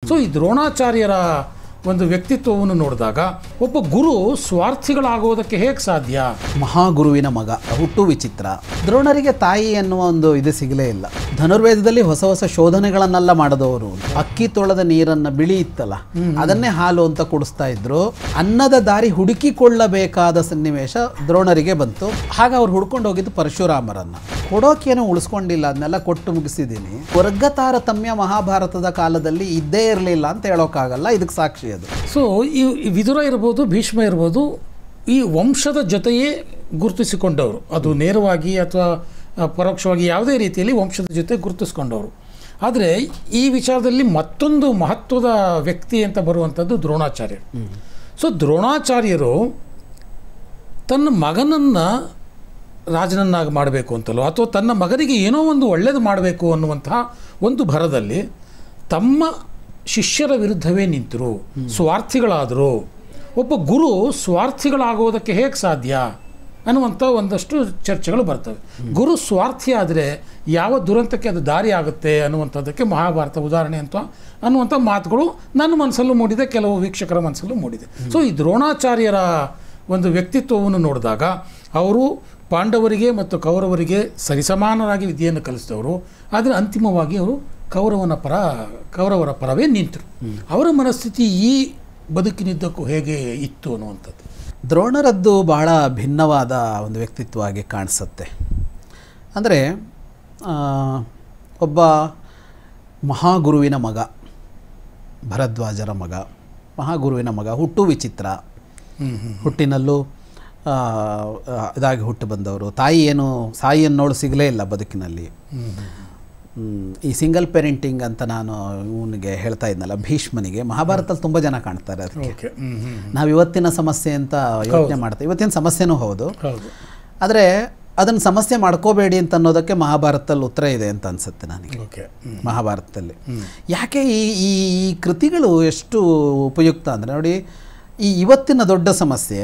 So ಈ ದ್ರೋಣಾಚಾರ್ಯರ ಒಂದು ವ್ಯಕ್ತಿತ್ವವನ್ನು ನೋಡಿದಾಗ ಒಬ್ಬ ಗುರು ಸ್ವಾರ್ಥಿಗಳಾಗೋದಕ್ಕೆ ಹೇಗೆ ಸಾಧ್ಯ? ಮಹಾಗುರುವಿನ ಮಗ, ಹುಟ್ಟು ವಿಚಿತ್ರ. ದ್ರೋಣರಿಗೆ ತಾಯಿ ಎನ್ನುವ ಒಂದು ಇದು ಸಿಗಲೇ ಇಲ್ಲ. ಧನುರ್ವೇದದಲ್ಲಿ ಹೊಸ ಹೊಸ ಶೋಧನೆಗಳನ್ನೆಲ್ಲ ಮಾಡಿದವರು. ಅಕ್ಕಿ ತೊಳೆದ ನೀರನ್ನ ಬಿಳಿ ಇತ್ತಲ್ಲ, ಅದನ್ನೇ ಹಾಲು ಅಂತ ಕುಡಿಸ್ತಾ ಇದ್ರು. ಅನ್ನದ ದಾರಿ ಹುಡುಕಿಕೊಳ್ಳಬೇಕಾದ ಸನ್ನಿವೇಶ ದ್ರೋಣರಿಗೆ ಬಂತು. ಹಾಗೆ ಅವ್ರು ಹುಡ್ಕೊಂಡು ಹೋಗಿದ್ದು ಪರಶುರಾಮರನ್ನ. ಕೊಡೋಕೇನು ಉಳಿಸ್ಕೊಂಡಿಲ್ಲ, ಅದನ್ನೆಲ್ಲ ಕೊಟ್ಟು ಮುಗಿಸಿದ್ದೀನಿ. ವರ್ಗ ತಾರತಮ್ಯ ಮಹಾಭಾರತದ ಕಾಲದಲ್ಲಿ ಇದ್ದೇ ಇರಲಿಲ್ಲ ಅಂತ ಹೇಳೋಕ್ಕಾಗಲ್ಲ. ಇದಕ್ಕೆ ಸಾಕ್ಷಿ ಅದು. ಸೊ ಈ ವಿದುರ ಇರ್ಬೋದು, ಭೀಷ್ಮ ಇರ್ಬೋದು, ಈ ವಂಶದ ಜೊತೆಯೇ ಗುರುತಿಸಿಕೊಂಡವರು. ಅದು ನೇರವಾಗಿ ಅಥವಾ ಪರೋಕ್ಷವಾಗಿ ಯಾವುದೇ ರೀತಿಯಲ್ಲಿ ವಂಶದ ಜೊತೆ ಗುರುತಿಸ್ಕೊಂಡವರು. ಆದರೆ ಈ ವಿಚಾರದಲ್ಲಿ ಮತ್ತೊಂದು ಮಹತ್ವದ ವ್ಯಕ್ತಿ ಅಂತ ಬರುವಂಥದ್ದು ದ್ರೋಣಾಚಾರ್ಯರು. ಸೊ ದ್ರೋಣಾಚಾರ್ಯರು ತನ್ನ ಮಗನನ್ನು ರಾಜನನ್ನಾಗಿ ಮಾಡಬೇಕು ಅಂತಲೋ ಅಥವಾ ತನ್ನ ಮಗನಿಗೆ ಏನೋ ಒಂದು ಒಳ್ಳೆಯದು ಮಾಡಬೇಕು ಅನ್ನುವಂತಹ ಒಂದು ಭರದಲ್ಲಿ ತಮ್ಮ ಶಿಷ್ಯರ ವಿರುದ್ಧವೇ ನಿಂತರು, ಸ್ವಾರ್ಥಿಗಳಾದರು. ಒಬ್ಬ ಗುರು ಸ್ವಾರ್ಥಿಗಳಾಗೋದಕ್ಕೆ ಹೇಗೆ ಸಾಧ್ಯ ಅನ್ನುವಂಥ ಒಂದಷ್ಟು ಚರ್ಚೆಗಳು ಬರ್ತವೆ. ಗುರು ಸ್ವಾರ್ಥಿ ಆದರೆ ಯಾವ ದುರಂತಕ್ಕೆ ಅದು ದಾರಿ ಆಗುತ್ತೆ ಅನ್ನುವಂಥದ್ದಕ್ಕೆ ಮಹಾಭಾರತ ಉದಾಹರಣೆ ಅಂತ ಅನ್ನುವಂಥ ಮಾತುಗಳು ನನ್ನ ಮನಸ್ಸಲ್ಲೂ ಮೂಡಿದೆ, ಕೆಲವು ವೀಕ್ಷಕರ ಮನಸ್ಸಲ್ಲೂ ಮೂಡಿದೆ. ಸೊ ಈ ದ್ರೋಣಾಚಾರ್ಯರ ಒಂದು ವ್ಯಕ್ತಿತ್ವವನ್ನು ನೋಡಿದಾಗ ಅವರು ಪಾಂಡವರಿಗೆ ಮತ್ತು ಕೌರವರಿಗೆ ಸರಿಸಮಾನರಾಗಿ ವಿದ್ಯೆಯನ್ನು ಕಲಿಸಿದವರು. ಆದರೆ ಅಂತಿಮವಾಗಿ ಅವರು ಕೌರವರ ಪರವೇ ನಿಂತರು. ಅವರ ಮನಸ್ಥಿತಿ ಈ ಬದುಕಿನಿದ್ದಕ್ಕೂ ಹೇಗೆ ಇತ್ತು ಅನ್ನುವಂಥದ್ದು. ದ್ರೋಣರದ್ದು ಬಹಳ ಭಿನ್ನವಾದ ಒಂದು ವ್ಯಕ್ತಿತ್ವ ಆಗಿ ಕಾಣಿಸುತ್ತೆ. ಅಂದರೆ ಒಬ್ಬ ಮಹಾಗುರುವಿನ ಮಗ, ಭರದ್ವಾಜರ ಮಗ, ಮಹಾಗುರುವಿನ ಮಗ, ಹುಟ್ಟು ವಿಚಿತ್ರ. ಹುಟ್ಟಿನಲ್ಲೂ ಇದಾಗಿ ಹುಟ್ಟು ಬಂದವರು. ತಾಯಿಯನ್ನೋಳು ಸಿಗಲೇ ಇಲ್ಲ ಬದುಕಿನಲ್ಲಿ. ಈ ಸಿಂಗಲ್ ಪೇರೆಂಟಿಂಗ್ ಅಂತ ನಾನು ಇವನಿಗೆ ಹೇಳ್ತಾ ಇದ್ನಲ್ಲ, ಭೀಷ್ಮನಿಗೆ ಮಹಾಭಾರತದಲ್ಲಿ ತುಂಬ ಜನ ಕಾಣ್ತಾರೆ. ಅದಕ್ಕೆ ನಾವು ಇವತ್ತಿನ ಸಮಸ್ಯೆ ಅಂತ ಯೋಚನೆ ಮಾಡ್ತೇವೆ. ಇವತ್ತಿನ ಸಮಸ್ಯೆನೂ ಹೌದು, ಆದರೆ ಅದನ್ನು ಸಮಸ್ಯೆ ಮಾಡ್ಕೋಬೇಡಿ ಅಂತ ಅನ್ನೋದಕ್ಕೆ ಮಹಾಭಾರತದಲ್ಲಿ ಉತ್ತರ ಇದೆ ಅಂತ ಅನಿಸುತ್ತೆ ನನಗೆ. ಮಹಾಭಾರತದಲ್ಲಿ ಯಾಕೆ ಈ ಕೃತಿಗಳು ಎಷ್ಟು ಉಪಯುಕ್ತ ಅಂದರೆ, ನೋಡಿ, ಈ ಇವತ್ತಿನ ದೊಡ್ಡ ಸಮಸ್ಯೆ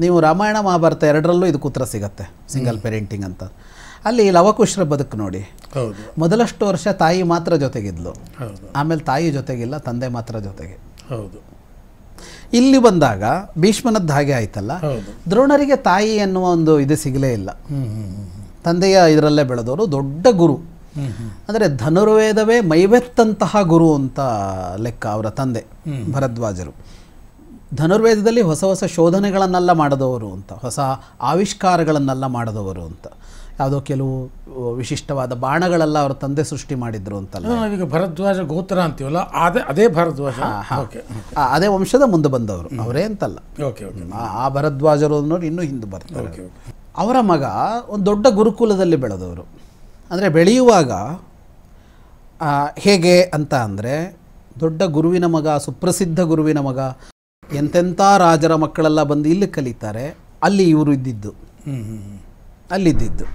ನೀವು ರಾಮಾಯಣ ಮಹಾಭಾರತ ಎರಡರಲ್ಲೂ ಇದಕ್ಕೆ ಉತ್ತರ ಸಿಗತ್ತೆ. ಸಿಂಗಲ್ ಪೇರೆಂಟಿಂಗ್ ಅಂತ ಅಲ್ಲಿ ಲವಕುಶರ ಬದುಕು ನೋಡಿ. ಮೊದಲಷ್ಟು ವರ್ಷ ತಾಯಿ ಮಾತ್ರ ಜೊತೆಗಿದ್ಲು, ಆಮೇಲೆ ತಾಯಿ ಜೊತೆಗಿಲ್ಲ, ತಂದೆ ಮಾತ್ರ ಜೊತೆಗೆ. ಇಲ್ಲಿ ಬಂದಾಗ ಭೀಷ್ಮನದ್ದು ಹಾಗೆ ಆಯ್ತಲ್ಲ. ದ್ರೋಣರಿಗೆ ತಾಯಿ ಎನ್ನುವ ಒಂದು ಇದು ಸಿಗಲೇ ಇಲ್ಲ. ತಂದೆಯ ಇದರಲ್ಲೇ ಬೆಳೆದವರು, ದೊಡ್ಡ ಗುರು. ಅಂದರೆ ಧನುರ್ವೇದವೇ ಮೈವೆತ್ತಂತಹ ಗುರು ಅಂತ ಲೆಕ್ಕ ಅವರ ತಂದೆ ಭರದ್ವಾಜರು. ಧನುರ್ವೇದದಲ್ಲಿ ಹೊಸ ಹೊಸ ಶೋಧನೆಗಳನ್ನೆಲ್ಲ ಮಾಡಿದವರು ಅಂತ, ಹೊಸ ಆವಿಷ್ಕಾರಗಳನ್ನೆಲ್ಲ ಮಾಡಿದವರು ಅಂತ. ಯಾವುದೋ ಕೆಲವು ವಿಶಿಷ್ಟವಾದ ಬಾಣಗಳೆಲ್ಲ ಅವರ ತಂದೆ ಸೃಷ್ಟಿ ಮಾಡಿದ್ರು ಅಂತಲ್ಲ. ನಾವೀಗ ಭರದ್ವಾಜ ಗೋತ್ರ ಅಂತೀವಲ್ಲ, ಅದೇ ಭರದ್ವಾಜ, ಅದೇ ವಂಶದ ಮುಂದೆ ಬಂದವರು ಅವರೇ ಅಂತಲ್ಲ. ಆ ಭರದ್ವಾಜರು ಅನ್ನೋರು ಇನ್ನೂ ಹಿಂದೆ ಬರ್ತಾರೆ. ಅವರ ಮಗ ಒಂದು ದೊಡ್ಡ ಗುರುಕುಲದಲ್ಲಿ ಬೆಳೆದವರು. ಅಂದರೆ ಬೆಳೆಯುವಾಗ ಹೇಗೆ ಅಂತ ಅಂದರೆ, ದೊಡ್ಡ ಗುರುವಿನ ಮಗ, ಸುಪ್ರಸಿದ್ಧ ಗುರುವಿನ ಮಗ, ಎಂತೆಂಥ ರಾಜರ ಮಕ್ಕಳೆಲ್ಲ ಬಂದು ಇಲ್ಲಿ ಕಲಿತಾರೆ. ಅಲ್ಲಿ ಇವರು ಇದ್ದಿದ್ದು, ಅಲ್ಲಿದ್ದಿದ್ದು.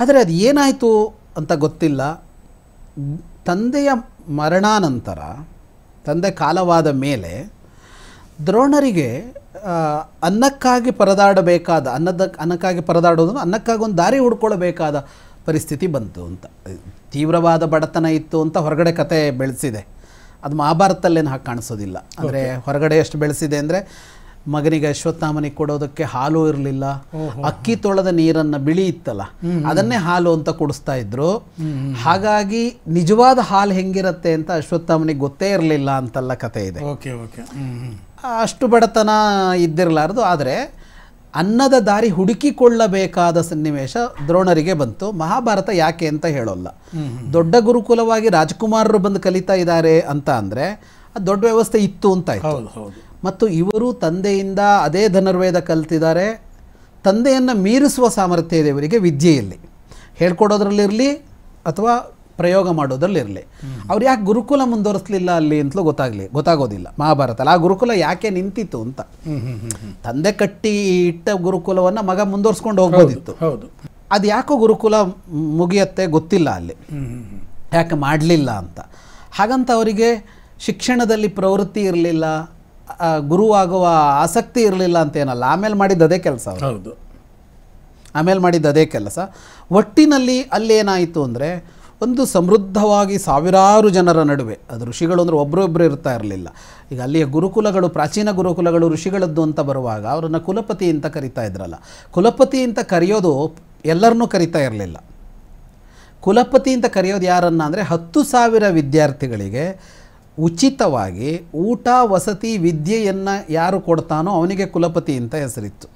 ಆದರೆ ಅದು ಏನಾಯಿತು ಅಂತ ಗೊತ್ತಿಲ್ಲ. ತಂದೆಯ ಮರಣಾನಂತರ, ತಂದೆ ಕಾಲವಾದ ಮೇಲೆ ದ್ರೋಣರಿಗೆ ಅನ್ನಕ್ಕಾಗಿ ಪರದಾಡಬೇಕಾದ, ಅನ್ನಕ್ಕಾಗಿ ಪರದಾಡೋದು, ಅನ್ನಕ್ಕಾಗಿ ಒಂದು ದಾರಿ ಹುಡ್ಕೊಳ್ಬೇಕಾದ ಪರಿಸ್ಥಿತಿ ಬಂತು ಅಂತ. ತೀವ್ರವಾದ ಬಡತನ ಇತ್ತು ಅಂತ ಹೊರಗಡೆ ಕತೆ ಬೆಳೆಸಿದೆ. ಅದು ಮಹಾಭಾರತಲ್ಲೇನು ಹಾಗೆ ಕಾಣಿಸೋದಿಲ್ಲ. ಅಂದರೆ ಹೊರಗಡೆ ಎಷ್ಟು ಬೆಳೆಸಿದೆ ಅಂದರೆ, ಮಗನಿಗೆ ಅಶ್ವತ್ಥಾಮನಿಗೆ ಕೊಡೋದಕ್ಕೆ ಹಾಲು ಇರಲಿಲ್ಲ. ಅಕ್ಕಿ ತೊಳೆದ ನೀರನ್ನು ಬಿಳಿ ಇತ್ತಲ್ಲ, ಅದನ್ನೇ ಹಾಲು ಅಂತ ಕುಡಿಸ್ತಾ ಇದ್ರು. ಹಾಗಾಗಿ ನಿಜವಾದ ಹಾಲು ಹೆಂಗಿರತ್ತೆ ಅಂತ ಅಶ್ವತ್ಥಾಮನಿಗೆ ಗೊತ್ತೇ ಇರಲಿಲ್ಲ ಅಂತೆಲ್ಲ ಕತೆ ಇದೆ. ಅಷ್ಟು ಬಡತನ ಇದ್ದಿರಲಾರದು. ಆದರೆ ಅನ್ನದ ದಾರಿ ಹುಡುಕಿಕೊಳ್ಳಬೇಕಾದ ಸನ್ನಿವೇಶ ದ್ರೋಣರಿಗೆ ಬಂತು. ಮಹಾಭಾರತ ಯಾಕೆ ಅಂತ ಹೇಳೋಲ್ಲ. ದೊಡ್ಡ ಗುರುಕುಲವಾಗಿ ರಾಜಕುಮಾರರು ಬಂದು ಕಲಿತಾ ಇದ್ದಾರೆ ಅಂತ ಅಂದರೆ ಅದು ದೊಡ್ಡ ವ್ಯವಸ್ಥೆ ಇತ್ತು ಅಂತ ಆಯಿತು. ಮತ್ತು ಇವರು ತಂದೆಯಿಂದ ಅದೇ ಧನುರ್ವೇದ ಕಲ್ತಿದ್ದಾರೆ. ತಂದೆಯನ್ನು ಮೀರಿಸುವ ಸಾಮರ್ಥ್ಯ ಇದೆ ಇವರಿಗೆ ವಿದ್ಯೆಯಲ್ಲಿ, ಹೇಳ್ಕೊಡೋದ್ರಲ್ಲಿರಲಿ ಅಥವಾ ಪ್ರಯೋಗ ಮಾಡೋದ್ರಲ್ಲಿರಲಿ. ಅವ್ರು ಯಾಕೆ ಗುರುಕುಲ ಮುಂದುವರಿಸಲಿಲ್ಲ ಅಲ್ಲಿ ಅಂತಲೂ ಗೊತ್ತಾಗೋದಿಲ್ಲ ಮಹಾಭಾರತ. ಆ ಗುರುಕುಲ ಯಾಕೆ ನಿಂತಿತ್ತು ಅಂತ. ತಂದೆ ಕಟ್ಟಿ ಇಟ್ಟ ಗುರುಕುಲವನ್ನು ಮಗ ಮುಂದುವರ್ಸ್ಕೊಂಡು ಹೋಗ್ಬೋದಿತ್ತು. ಅದು ಯಾಕೋ ಗುರುಕುಲ ಮುಗಿಯತ್ತೆ ಗೊತ್ತಿಲ್ಲ ಅಲ್ಲಿ, ಯಾಕೆ ಮಾಡಲಿಲ್ಲ ಅಂತ. ಹಾಗಂತ ಅವರಿಗೆ ಶಿಕ್ಷಣದಲ್ಲಿ ಪ್ರವೃತ್ತಿ ಇರಲಿಲ್ಲ, ಗುರುವಾಗುವ ಆಸಕ್ತಿ ಇರಲಿಲ್ಲ ಅಂತ ಏನಲ್ಲ. ಆಮೇಲೆ ಮಾಡಿದ್ದು ಅದೇ ಕೆಲಸ. ಆಮೇಲೆ ಮಾಡಿದ್ದು ಅದೇ ಕೆಲಸ. ಒಟ್ಟಿನಲ್ಲಿ ಅಲ್ಲೇನಾಯಿತು ಅಂದರೆ, ಒಂದು ಸಮೃದ್ಧವಾಗಿ ಸಾವಿರಾರು ಜನರ ನಡುವೆ, ಅದು ಋಷಿಗಳು ಅಂದರೆ ಒಬ್ಬರೊಬ್ಬರು ಇರ್ತಾ ಇರಲಿಲ್ಲ. ಈಗ ಅಲ್ಲಿಯ ಗುರುಕುಲಗಳು, ಪ್ರಾಚೀನ ಗುರುಕುಲಗಳು ಋಷಿಗಳದ್ದು ಅಂತ ಬರುವಾಗ ಅವರನ್ನು ಕುಲಪತಿ ಅಂತ ಕರಿತಾ ಇದ್ರಲ್ಲ. ಕುಲಪತಿ ಅಂತ ಕರೆಯೋದು ಎಲ್ಲರನ್ನೂ ಕರಿತಾ ಇರಲಿಲ್ಲ. ಕುಲಪತಿ ಅಂತ ಕರೆಯೋದು ಯಾರನ್ನ ಅಂದರೆ 10,000 ವಿದ್ಯಾರ್ಥಿಗಳಿಗೆ ಉಚಿತವಾಗಿ ಊಟ ವಸತಿ ವಿದ್ಯೆಯನ್ನು ಯಾರು ಕೊಡ್ತಾನೋ ಅವನಿಗೆ ಕುಲಪತಿ ಅಂತ ಹೆಸರಿತ್ತು.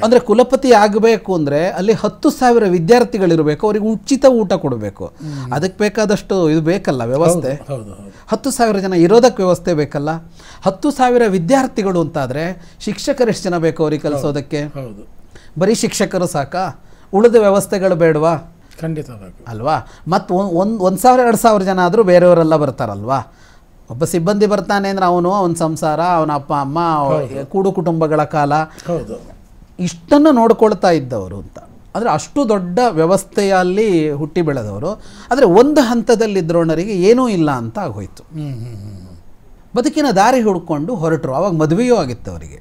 ಅಂದರೆ ಕುಲಪತಿ ಆಗಬೇಕು ಅಂದರೆ ಅಲ್ಲಿ 10,000 ವಿದ್ಯಾರ್ಥಿಗಳಿರಬೇಕು, ಅವರಿಗೆ ಉಚಿತ ಊಟ ಕೊಡಬೇಕು. ಅದಕ್ಕೆ ಬೇಕಾದಷ್ಟು ಇದು ಬೇಕಲ್ಲ ವ್ಯವಸ್ಥೆ. 10,000 ಜನ ಇರೋದಕ್ಕೆ ವ್ಯವಸ್ಥೆ ಬೇಕಲ್ಲ. 10,000 ವಿದ್ಯಾರ್ಥಿಗಳು ಅಂತಾದರೆ ಶಿಕ್ಷಕರು ಎಷ್ಟು ಜನ ಬೇಕು ಅವ್ರಿಗೆ ಕಲಿಸೋದಕ್ಕೆ? ಬರೀ ಶಿಕ್ಷಕರು ಸಾಕಾ? ಉಳಿದ ವ್ಯವಸ್ಥೆಗಳು ಬೇಡವಾ? ಖಂಡಿತ ಅಲ್ವಾ? ಮತ್ತು 1,000-2,000 ಜನ ಆದರೂ ಬೇರೆಯವರೆಲ್ಲ ಬರ್ತಾರಲ್ವಾ. ಒಬ್ಬ ಸಿಬ್ಬಂದಿ ಬರ್ತಾನೆ ಅಂದರೆ ಅವನು, ಅವನ ಸಂಸಾರ, ಅವನ ಅಪ್ಪ ಅಮ್ಮ, ಕೂಡು ಕುಟುಂಬಗಳ ಕಾಲ, ಇಷ್ಟನ್ನು ನೋಡ್ಕೊಳ್ತಾ ಇದ್ದವರು ಅಂತ. ಅಂದರೆ ಅಷ್ಟು ದೊಡ್ಡ ವ್ಯವಸ್ಥೆಯಲ್ಲಿ ಹುಟ್ಟಿ ಬೆಳೆದವರು. ಆದರೆ ಒಂದು ಹಂತದಲ್ಲಿ ದ್ರೋಣರಿಗೆ ಏನೂ ಇಲ್ಲ ಅಂತ ಆಗೋಯ್ತು. ಬದುಕಿನ ದಾರಿ ಹುಡ್ಕೊಂಡು ಹೊರಟರು. ಆವಾಗ ಮದುವೆಯೂ ಆಗಿತ್ತು ಅವರಿಗೆ.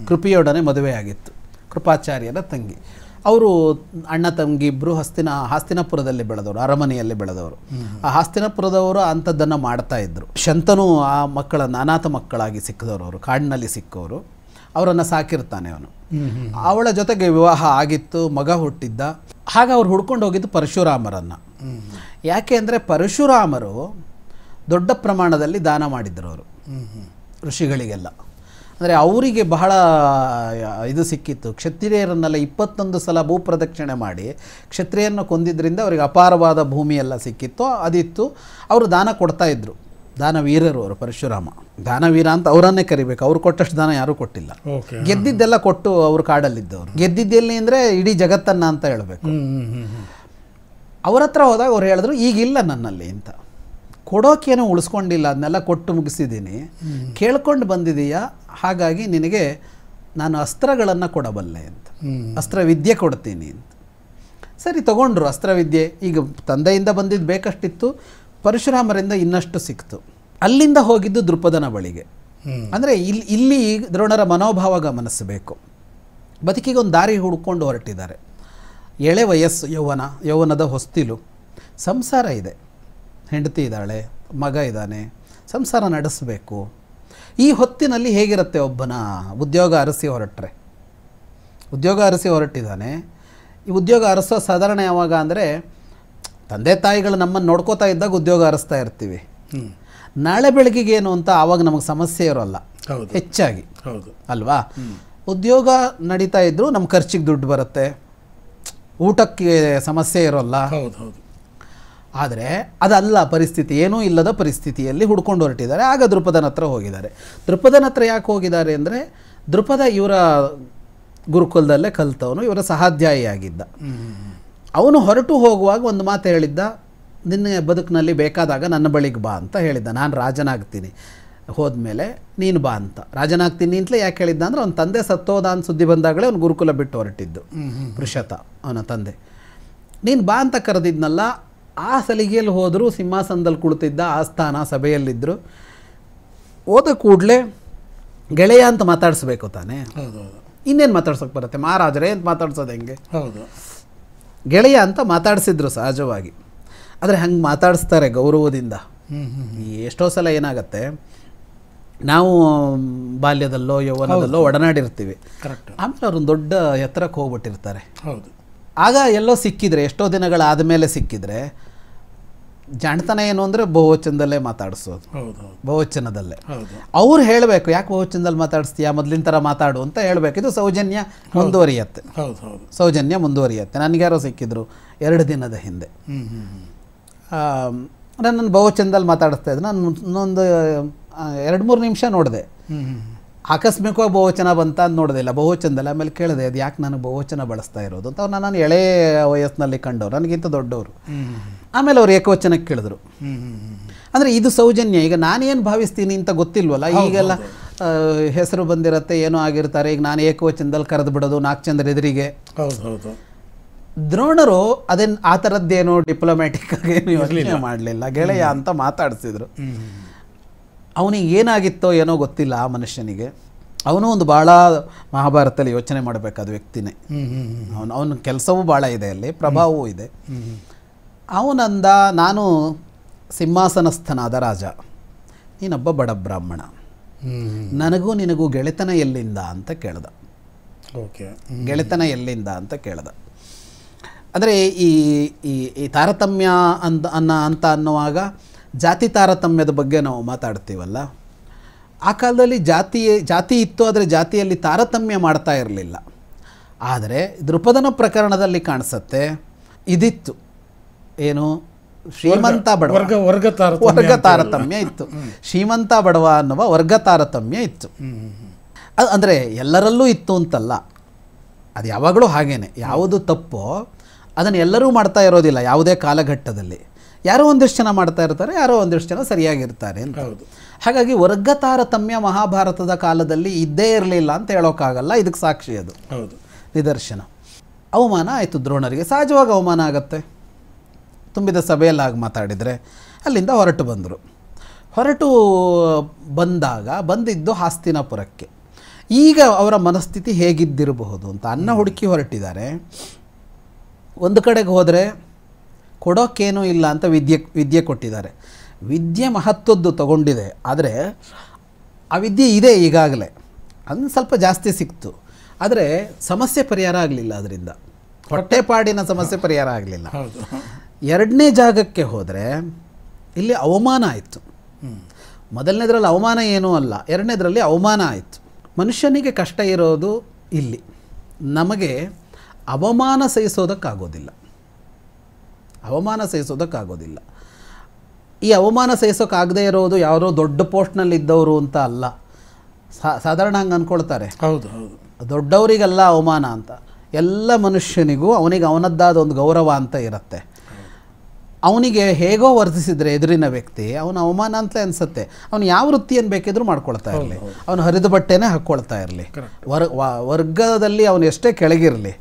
ಕೃಪಿಯೊಡನೆ ಮದುವೆ ಆಗಿತ್ತು, ಕೃಪಾಚಾರ್ಯರ ತಂಗಿ. ಅವರು ಅಣ್ಣ ತಂಗಿ ಇಬ್ಬರು ಹಾಸ್ತಿನಾಪುರದಲ್ಲಿ ಬೆಳೆದವರು, ಅರಮನೆಯಲ್ಲಿ ಬೆಳೆದವರು. ಆ ಹಾಸ್ತಿನಾಪುರದವರು ಅಂಥದ್ದನ್ನು ಮಾಡ್ತಾ ಇದ್ದರು. ಶಂತನು ಆ ಮಕ್ಕಳನ್ನು ಅನಾಥ ಮಕ್ಕಳಾಗಿ ಸಿಕ್ಕಿದವರು, ಅವರು ಕಾಡಿನಲ್ಲಿ ಸಿಕ್ಕವರು. ಅವರನ್ನು ಸಾಕಿರ್ತಾನೆ ಅವನು. ಅವಳ ಜೊತೆಗೆ ವಿವಾಹ ಆಗಿತ್ತು, ಮಗ ಹುಟ್ಟಿದ್ದ. ಹಾಗೆ ಅವ್ರು ಹುಡ್ಕೊಂಡು ಹೋಗಿದ್ದು ಪರಶುರಾಮರನ್ನು. ಯಾಕೆ ಅಂದರೆ ಪರಶುರಾಮರು ದೊಡ್ಡ ಪ್ರಮಾಣದಲ್ಲಿ ದಾನ ಮಾಡಿದ್ರು ಅವರು ಋಷಿಗಳಿಗೆಲ್ಲ. ಅಂದರೆ ಅವರಿಗೆ ಬಹಳ ಇದು ಸಿಕ್ಕಿತ್ತು. ಕ್ಷತ್ರಿಯರನ್ನೆಲ್ಲ 21 ಸಲ ಭೂಪ್ರದಕ್ಷಿಣೆ ಮಾಡಿ ಕ್ಷತ್ರಿಯರನ್ನು ಕೊಂದಿದ್ದರಿಂದ ಅವರಿಗೆ ಅಪಾರವಾದ ಭೂಮಿಯೆಲ್ಲ ಸಿಕ್ಕಿತ್ತು, ಅದಿತ್ತು. ಅವರು ದಾನ ಕೊಡ್ತಾಯಿದ್ರು. ದಾನವೀರರು ಅವರು ಪರಶುರಾಮ. ದಾನವೀರ ಅಂತ ಅವರನ್ನೇ ಕರಿಬೇಕು. ಅವ್ರು ಕೊಟ್ಟಷ್ಟು ದಾನ ಯಾರೂ ಕೊಟ್ಟಿಲ್ಲ. ಗೆದ್ದಿದ್ದೆಲ್ಲ ಕೊಟ್ಟು ಅವರು ಕಾಡಲ್ಲಿದ್ದವರು. ಗೆದ್ದಿದ್ದೆಲ್ಲಿ ಅಂದರೆ ಇಡೀ ಜಗತ್ತನ್ನು ಅಂತ ಹೇಳಬೇಕು. ಅವ್ರ ಹತ್ರ ಹೋದಾಗ ಅವ್ರು ಹೇಳಿದ್ರು, ಈಗಿಲ್ಲ ನನ್ನಲ್ಲಿ ಅಂತ. ಕೊಡೋಕೇನೋ ಉಳಿಸ್ಕೊಂಡಿಲ್ಲ, ಅದನ್ನೆಲ್ಲ ಕೊಟ್ಟು ಮುಗಿಸಿದ್ದೀನಿ, ಕೇಳ್ಕೊಂಡು ಬಂದಿದೀಯಾ, ಹಾಗಾಗಿ ನಿನಗೆ ನಾನು ಅಸ್ತ್ರಗಳನ್ನು ಕೊಡಬಲ್ಲೆ ಅಂತ, ಅಸ್ತ್ರವಿದ್ಯೆ ಕೊಡ್ತೀನಿ ಅಂತ. ಸರಿ, ತಗೊಂಡ್ರು ಅಸ್ತ್ರವಿದ್ಯೆ. ಈಗ ತಂದೆಯಿಂದ ಬಂದಿದ್ದು ಬೇಕಷ್ಟಿತ್ತು, ಪರಶುರಾಮರಿಂದ ಇನ್ನಷ್ಟು ಸಿಕ್ತು. ಅಲ್ಲಿಂದ ಹೋಗಿದ್ದು ದೃಪದನ ಬಳಿಗೆ. ಅಂದರೆ ಇಲ್ಲಿ ದ್ರೋಣರ ಮನೋಭಾವ ಗಮನಿಸಬೇಕು. ಬದುಕಿಗೆ ಒಂದು ದಾರಿ ಹುಡ್ಕೊಂಡು ಹೊರಟಿದ್ದಾರೆ. ಎಳೆ ವಯಸ್ಸು, ಯೌವನದ ಹೊಸ್ತಿಲು, ಸಂಸಾರ ಇದೆ, ಹೆಂಡತಿ ಇದ್ದಾಳೆ, ಮಗ ಇದ್ದಾನೆ, ಸಂಸಾರ ನಡೆಸಬೇಕು. ಈ ಹೊತ್ತಿನಲ್ಲಿ ಹೇಗಿರುತ್ತೆ ಒಬ್ಬನ ಉದ್ಯೋಗ ಅರಸಿ ಹೊರಟ್ರೆ? ಉದ್ಯೋಗ ಅರಸಿ ಹೊರಟಿದ್ದಾನೆ. ಈ ಉದ್ಯೋಗ ಅರಸೋ ಸಾಧಾರಣ ಯಾವಾಗ ಅಂದರೆ ತಂದೆ ತಾಯಿಗಳು ನಮ್ಮನ್ನು ನೋಡ್ಕೋತಾ ಇದ್ದಾಗ ಉದ್ಯೋಗ ಅರಸ್ತಾ ಇರ್ತೀವಿ. ನಾಳೆ ಬೆಳಗ್ಗೆಗೆ ಏನು ಅಂತ ಆವಾಗ ನಮಗೆ ಸಮಸ್ಯೆ ಇರೋಲ್ಲ ಹೆಚ್ಚಾಗಿ, ಅಲ್ವಾ? ಉದ್ಯೋಗ ನಡೀತಾ ಇದ್ದರೂ ನಮ್ಮ ಖರ್ಚಿಗೆ ದುಡ್ಡು ಬರುತ್ತೆ, ಊಟಕ್ಕೆ ಸಮಸ್ಯೆ ಇರೋಲ್ಲ. ಆದರೆ ಅದಲ್ಲ ಪರಿಸ್ಥಿತಿ. ಏನೂ ಇಲ್ಲದ ಪರಿಸ್ಥಿತಿಯಲ್ಲಿ ಹುಡ್ಕೊಂಡು ಹೊರಟಿದ್ದಾರೆ. ಆಗ ದೃಪದನ ಹತ್ರ ಹೋಗಿದ್ದಾರೆ. ದೃಪದನ ಹತ್ರ ಯಾಕೆ ಹೋಗಿದ್ದಾರೆ ಅಂದರೆ, ದೃಪದ ಇವರ ಗುರುಕುಲದಲ್ಲೇ ಕಲಿತವನು, ಇವರ ಸಹಾಧ್ಯಾಯಿಯಾಗಿದ್ದ. ಅವನು ಹೊರಟು ಹೋಗುವಾಗ ಒಂದು ಮಾತು ಹೇಳಿದ್ದ, ನಿನ್ನ ಬದುಕಿನಲ್ಲಿ ಬೇಕಾದಾಗ ನನ್ನ ಬಳಿಗೆ ಬಾ ಅಂತ ಹೇಳಿದ್ದ. ನಾನು ರಾಜನಾಗ್ತೀನಿ, ಹೋದ್ಮೇಲೆ ನೀನು ಬಾ ಅಂತ. ರಾಜನಾಗ್ತೀನಿ ಅಂತಲೇ ಯಾಕೆ ಹೇಳಿದ್ದ ಅಂದರೆ, ಅವನ ತಂದೆ ಸತ್ತೋದ ಅಂತ ಸುದ್ದಿ ಬಂದಾಗಲೇ ಅವನು ಗುರುಕುಲ ಬಿಟ್ಟು ಹೊರಟಿದ್ದು. ಪುರುಷತ ಅವನ ತಂದೆ. ನೀನು ಬಾ ಅಂತ ಕರೆದಿದ್ನಲ್ಲ, ಆ ಸಲಿಗೆಯಲ್ಲಿ ಹೋದರೂ ಸಿಂಹಾಸನದಲ್ಲಿ ಕುಳಿತಿದ್ದ, ಆಸ್ಥಾನ ಸಭೆಯಲ್ಲಿದ್ದರು. ಹೋದ ಕೂಡಲೇ ಗೆಳೆಯ ಅಂತ ಮಾತಾಡಿಸ್ಬೇಕು ತಾನೆ. ಇನ್ನೇನು ಮಾತಾಡ್ಸೋಕೆ ಬರುತ್ತೆ? ಮಹಾರಾಜರೇ ಅಂತ ಮಾತಾಡ್ಸೋದು ಹೆಂಗೆ? ಗೆಳೆಯ ಅಂತ ಮಾತಾಡಿಸಿದ್ರು ಸಹಜವಾಗಿ. ಆದರೆ ಹಂಗೆ ಮಾತಾಡಿಸ್ತಾರೆ ಗೌರವದಿಂದ. ಎಷ್ಟೋ ಸಲ ಏನಾಗತ್ತೆ, ನಾವು ಬಾಲ್ಯದಲ್ಲೋ ಯೌವನದಲ್ಲೋ ಒಡನಾಡಿರ್ತೀವಿ, ಆಮೇಲೆ ಅವ್ರೊಂದು ದೊಡ್ಡ ಎತ್ತರಕ್ಕೆ ಹೋಗ್ಬಿಟ್ಟಿರ್ತಾರೆ. ಆಗ ಎಲ್ಲೋ ಸಿಕ್ಕಿದ್ರೆ, ಎಷ್ಟೋ ದಿನಗಳಾದ ಮೇಲೆ ಸಿಕ್ಕಿದ್ರೆ, ಜಾಣತನ ಏನು ಅಂದರೆ ಬಹುವಚನದಲ್ಲೇ ಮಾತಾಡಿಸೋದು, ಬಹುವಚನದಲ್ಲೇ. ಅವ್ರು ಹೇಳಬೇಕು, ಯಾಕೆ ಬಹುವಚನದಲ್ಲಿ ಮಾತಾಡಿಸ್ತೀಯಾ, ಮೊದಲಿನ ಥರ ಮಾತಾಡು ಅಂತ ಹೇಳಬೇಕು. ಇದು ಸೌಜನ್ಯ ಮುಂದುವರಿಯತ್ತೆ. ಸೌಜನ್ಯ ಮುಂದುವರಿಯತ್ತೆ. ನನಗ್ಯಾರೋ ಸಿಕ್ಕಿದ್ರು 2 ದಿನದ ಹಿಂದೆ, ನನ್ನನ್ನು ಬಹುವಚನದಲ್ಲಿ ಮಾತಾಡಿಸ್ತಾ ಇದ್ರು. ನಾನು ಇನ್ನೊಂದು 2-3 ನಿಮಿಷ ನೋಡಿದೆ. ಆಕಸ್ಮಿಕವಾಗಿ ಬಹುವಚನ ಬಂತ ಅಂತ ನೋಡೋದಿಲ್ಲ, ಬಹುವಚನದಲ್ಲಿ. ಆಮೇಲೆ ಕೇಳಿದೆ, ಅದು ಯಾಕೆ ನಾನು ಬಹುವಚನ ಬಳಸ್ತಾ ಇರೋದು ಅಂತ. ಅವ್ರು ನಾನು ಎಳೆ ವಯಸ್ಸಿನಲ್ಲಿ ಕಂಡವ್ರು, ನನಗಿಂತ ದೊಡ್ಡವರು. ಆಮೇಲೆ ಅವ್ರು ಏಕವಚನಕ್ಕೆ ಕೇಳಿದ್ರು. ಅಂದರೆ ಇದು ಸೌಜನ್ಯ. ಈಗ ನಾನೇನು ಭಾವಿಸ್ತೀನಿ ಅಂತ ಗೊತ್ತಿಲ್ವಲ್ಲ. ಈಗೆಲ್ಲ ಹೆಸರು ಬಂದಿರತ್ತೆ, ಏನೋ ಆಗಿರ್ತಾರೆ. ಈಗ ನಾನು ಏಕವಚನದಲ್ಲಿ ಕರೆದು ಬಿಡೋದು 4 ಜನರ ಎದುರಿಗೆ. ದ್ರೋಣರು ಅದೇನು ಆ ಥರದ್ದೇನೋ ಡಿಪ್ಲೊಮ್ಯಾಟಿಕ್ ಆಗೇನು ಯೋಚನೆ ಮಾಡಲಿಲ್ಲ. ಗೆಳೆಯ ಅಂತ ಮಾತಾಡಿಸಿದ್ರು. ಅವನಿಗೆ ಏನಾಗಿತ್ತೋ ಏನೋ ಗೊತ್ತಿಲ್ಲ ಆ ಮನುಷ್ಯನಿಗೆ. ಅವನು ಒಂದು ಭಾಳ ಮಹಾಭಾರತದಲ್ಲಿ ಯೋಚನೆ ಮಾಡಬೇಕಾದ ವ್ಯಕ್ತಿನೇ. ಅವನ ಕೆಲಸವೂ ಭಾಳ ಇದೆ, ಅಲ್ಲಿ ಪ್ರಭಾವವೂ ಇದೆ. ಅವನಂದ, ನಾನು ಸಿಂಹಾಸನಸ್ಥನಾದ ರಾಜ, ನೀನೊಬ್ಬ ಬಡ ಬ್ರಾಹ್ಮಣ, ನನಗೂ ನಿನಗೂ ಗೆಳೆತನ ಎಲ್ಲಿಂದ ಅಂತ ಕೇಳ್ದ. ಓಕೆ, ಗೆಳೆತನ ಎಲ್ಲಿಂದ ಅಂತ ಕೇಳ್ದ. ಅಂದರೆ ಈ ಈ ತಾರತಮ್ಯ ಅಂತ ಅನ್ನುವಾಗ ಜಾತಿ ತಾರತಮ್ಯದ ಬಗ್ಗೆ ನಾವು ಮಾತಾಡ್ತೀವಲ್ಲ, ಆ ಕಾಲದಲ್ಲಿ ಜಾತಿ ಇತ್ತು, ಆದರೆ ಜಾತಿಯಲ್ಲಿ ತಾರತಮ್ಯ ಮಾಡ್ತಾ ಇರಲಿಲ್ಲ. ಆದರೆ ದೃಪದನ ಪ್ರಕರಣದಲ್ಲಿ ಕಾಣಿಸುತ್ತೆ ಇದಿತ್ತು. ಏನು? ಶ್ರೀಮಂತ ಬಡವ, ವರ್ಗ ತಾರತಮ್ಯ ಇತ್ತು. ಶ್ರೀಮಂತ ಬಡವ ಅನ್ನುವ ವರ್ಗ ತಾರತಮ್ಯ ಇತ್ತು. ಅಂದರೆ ಎಲ್ಲರಲ್ಲೂ ಇತ್ತು ಅಂತಲ್ಲ, ಅದು ಯಾವಾಗಲೂ ಹಾಗೇನೆ. ಯಾವುದು ತಪ್ಪೋ ಅದನ್ನು ಎಲ್ಲರೂ ಮಾಡ್ತಾ ಇರೋದಿಲ್ಲ. ಯಾವುದೇ ಕಾಲಘಟ್ಟದಲ್ಲಿ ಯಾರೋ ಒಂದಿಷ್ಟು ಜನ ಮಾಡ್ತಾ ಇರ್ತಾರೆ, ಯಾರೋ ಒಂದಿಷ್ಟು ಜನ ಸರಿಯಾಗಿರ್ತಾರೆ ಅಂತ. ಹಾಗಾಗಿ ವರ್ಗ ತಾರತಮ್ಯ ಮಹಾಭಾರತದ ಕಾಲದಲ್ಲಿ ಇದ್ದೇ ಇರಲಿಲ್ಲ ಅಂತ ಹೇಳೋಕ್ಕಾಗಲ್ಲ. ಇದಕ್ಕೆ ಸಾಕ್ಷಿ ಅದು, ನಿದರ್ಶನ. ಅವಮಾನ ಆಯಿತು ದ್ರೋಣರಿಗೆ. ಸಹಜವಾಗಿ ಅವಮಾನ ಆಗತ್ತೆ. ತುಂಬಿದ ಸಭೆಯಲ್ಲಾಗಿ ಮಾತಾಡಿದರೆ ಅಲ್ಲಿಂದ ಹೊರಟು ಬಂದರು. ಹೊರಟು ಬಂದಿದ್ದು ಹಾಸ್ತಿನಾಪುರಕ್ಕೆ. ಈಗ ಅವರ ಮನಸ್ಥಿತಿ ಹೇಗಿದ್ದಿರಬಹುದು ಅಂತ ಅನ್ನ ಹುಡುಕಿ ಹೊರಟಿದ್ದಾರೆ. ಒಂದು ಕಡೆಗೆ ಹೋದರೆ ಕೊಡೋಕ್ಕೇನೂ ಇಲ್ಲ ಅಂತ ವಿದ್ಯೆ ಕೊಟ್ಟಿದ್ದಾರೆ. ವಿದ್ಯೆ ಮಹತ್ವದ್ದು ತಗೊಂಡಿದೆ, ಆದರೆ ಆ ವಿದ್ಯೆ ಇದೆ ಈಗಾಗಲೇ, ಅದನ್ನು ಸ್ವಲ್ಪ ಜಾಸ್ತಿ ಸಿಕ್ತು. ಆದರೆ ಸಮಸ್ಯೆ ಪರಿಹಾರ ಆಗಲಿಲ್ಲ. ಅದರಿಂದ ಹೊಟ್ಟೆಪಾಡಿನ ಸಮಸ್ಯೆ ಪರಿಹಾರ ಆಗಲಿಲ್ಲ. ಎರಡನೇ ಜಾಗಕ್ಕೆ ಹೋದರೆ ಇಲ್ಲಿ ಅವಮಾನ ಆಯಿತು. ಮೊದಲನೇದ್ರಲ್ಲಿ ಅವಮಾನ ಏನೂ ಅಲ್ಲ, ಎರಡನೇದ್ರಲ್ಲಿ ಅವಮಾನ ಆಯಿತು. ಮನುಷ್ಯನಿಗೆ ಕಷ್ಟ ಇರೋದು ಇಲ್ಲಿ. ನಮಗೆ ಅವಮಾನ ಸಹಿಸೋದಕ್ಕಾಗೋದಿಲ್ಲ. ಈ ಅವಮಾನ ಸಹಿಸೋಕ್ಕಾಗದೇ ಇರೋದು ಯಾರೋ ದೊಡ್ಡ ಪೋಸ್ಟ್ನಲ್ಲಿದ್ದವರು ಅಂತ ಅಲ್ಲ. ಸಾಧಾರಣ ಹಂಗೆ ಅಂದ್ಕೊಳ್ತಾರೆ. ಹೌದು, ದೊಡ್ಡವರಿಗೆಲ್ಲ ಅವಮಾನ ಅಂತ. ಎಲ್ಲ ಮನುಷ್ಯನಿಗೂ ಅವನಿಗೆ ಅವನದ್ದಾದ ಒಂದು ಗೌರವ ಅಂತ ಇರುತ್ತೆ. ಅವನಿಗೆ ಹೇಗೋ ವರ್ತಿಸಿದರೆ ಎದುರಿನ ವ್ಯಕ್ತಿ ಅವನ ಅವಮಾನ ಅಂತ ಅನಿಸುತ್ತೆ. ಅವನು ಯಾವ ವೃತ್ತಿಯನ್ನು ಬೇಕಿದ್ರೂ ಮಾಡ್ಕೊಳ್ತಾ ಇರಲಿ, ಅವನು ಹರಿದ ಬಟ್ಟೆನೇ ಹಾಕ್ಕೊಳ್ತಾ ಇರಲಿ, ವರ್ಗದಲ್ಲಿ ಅವನು ಎಷ್ಟೇ ಕೆಳಗಿರಲಿ,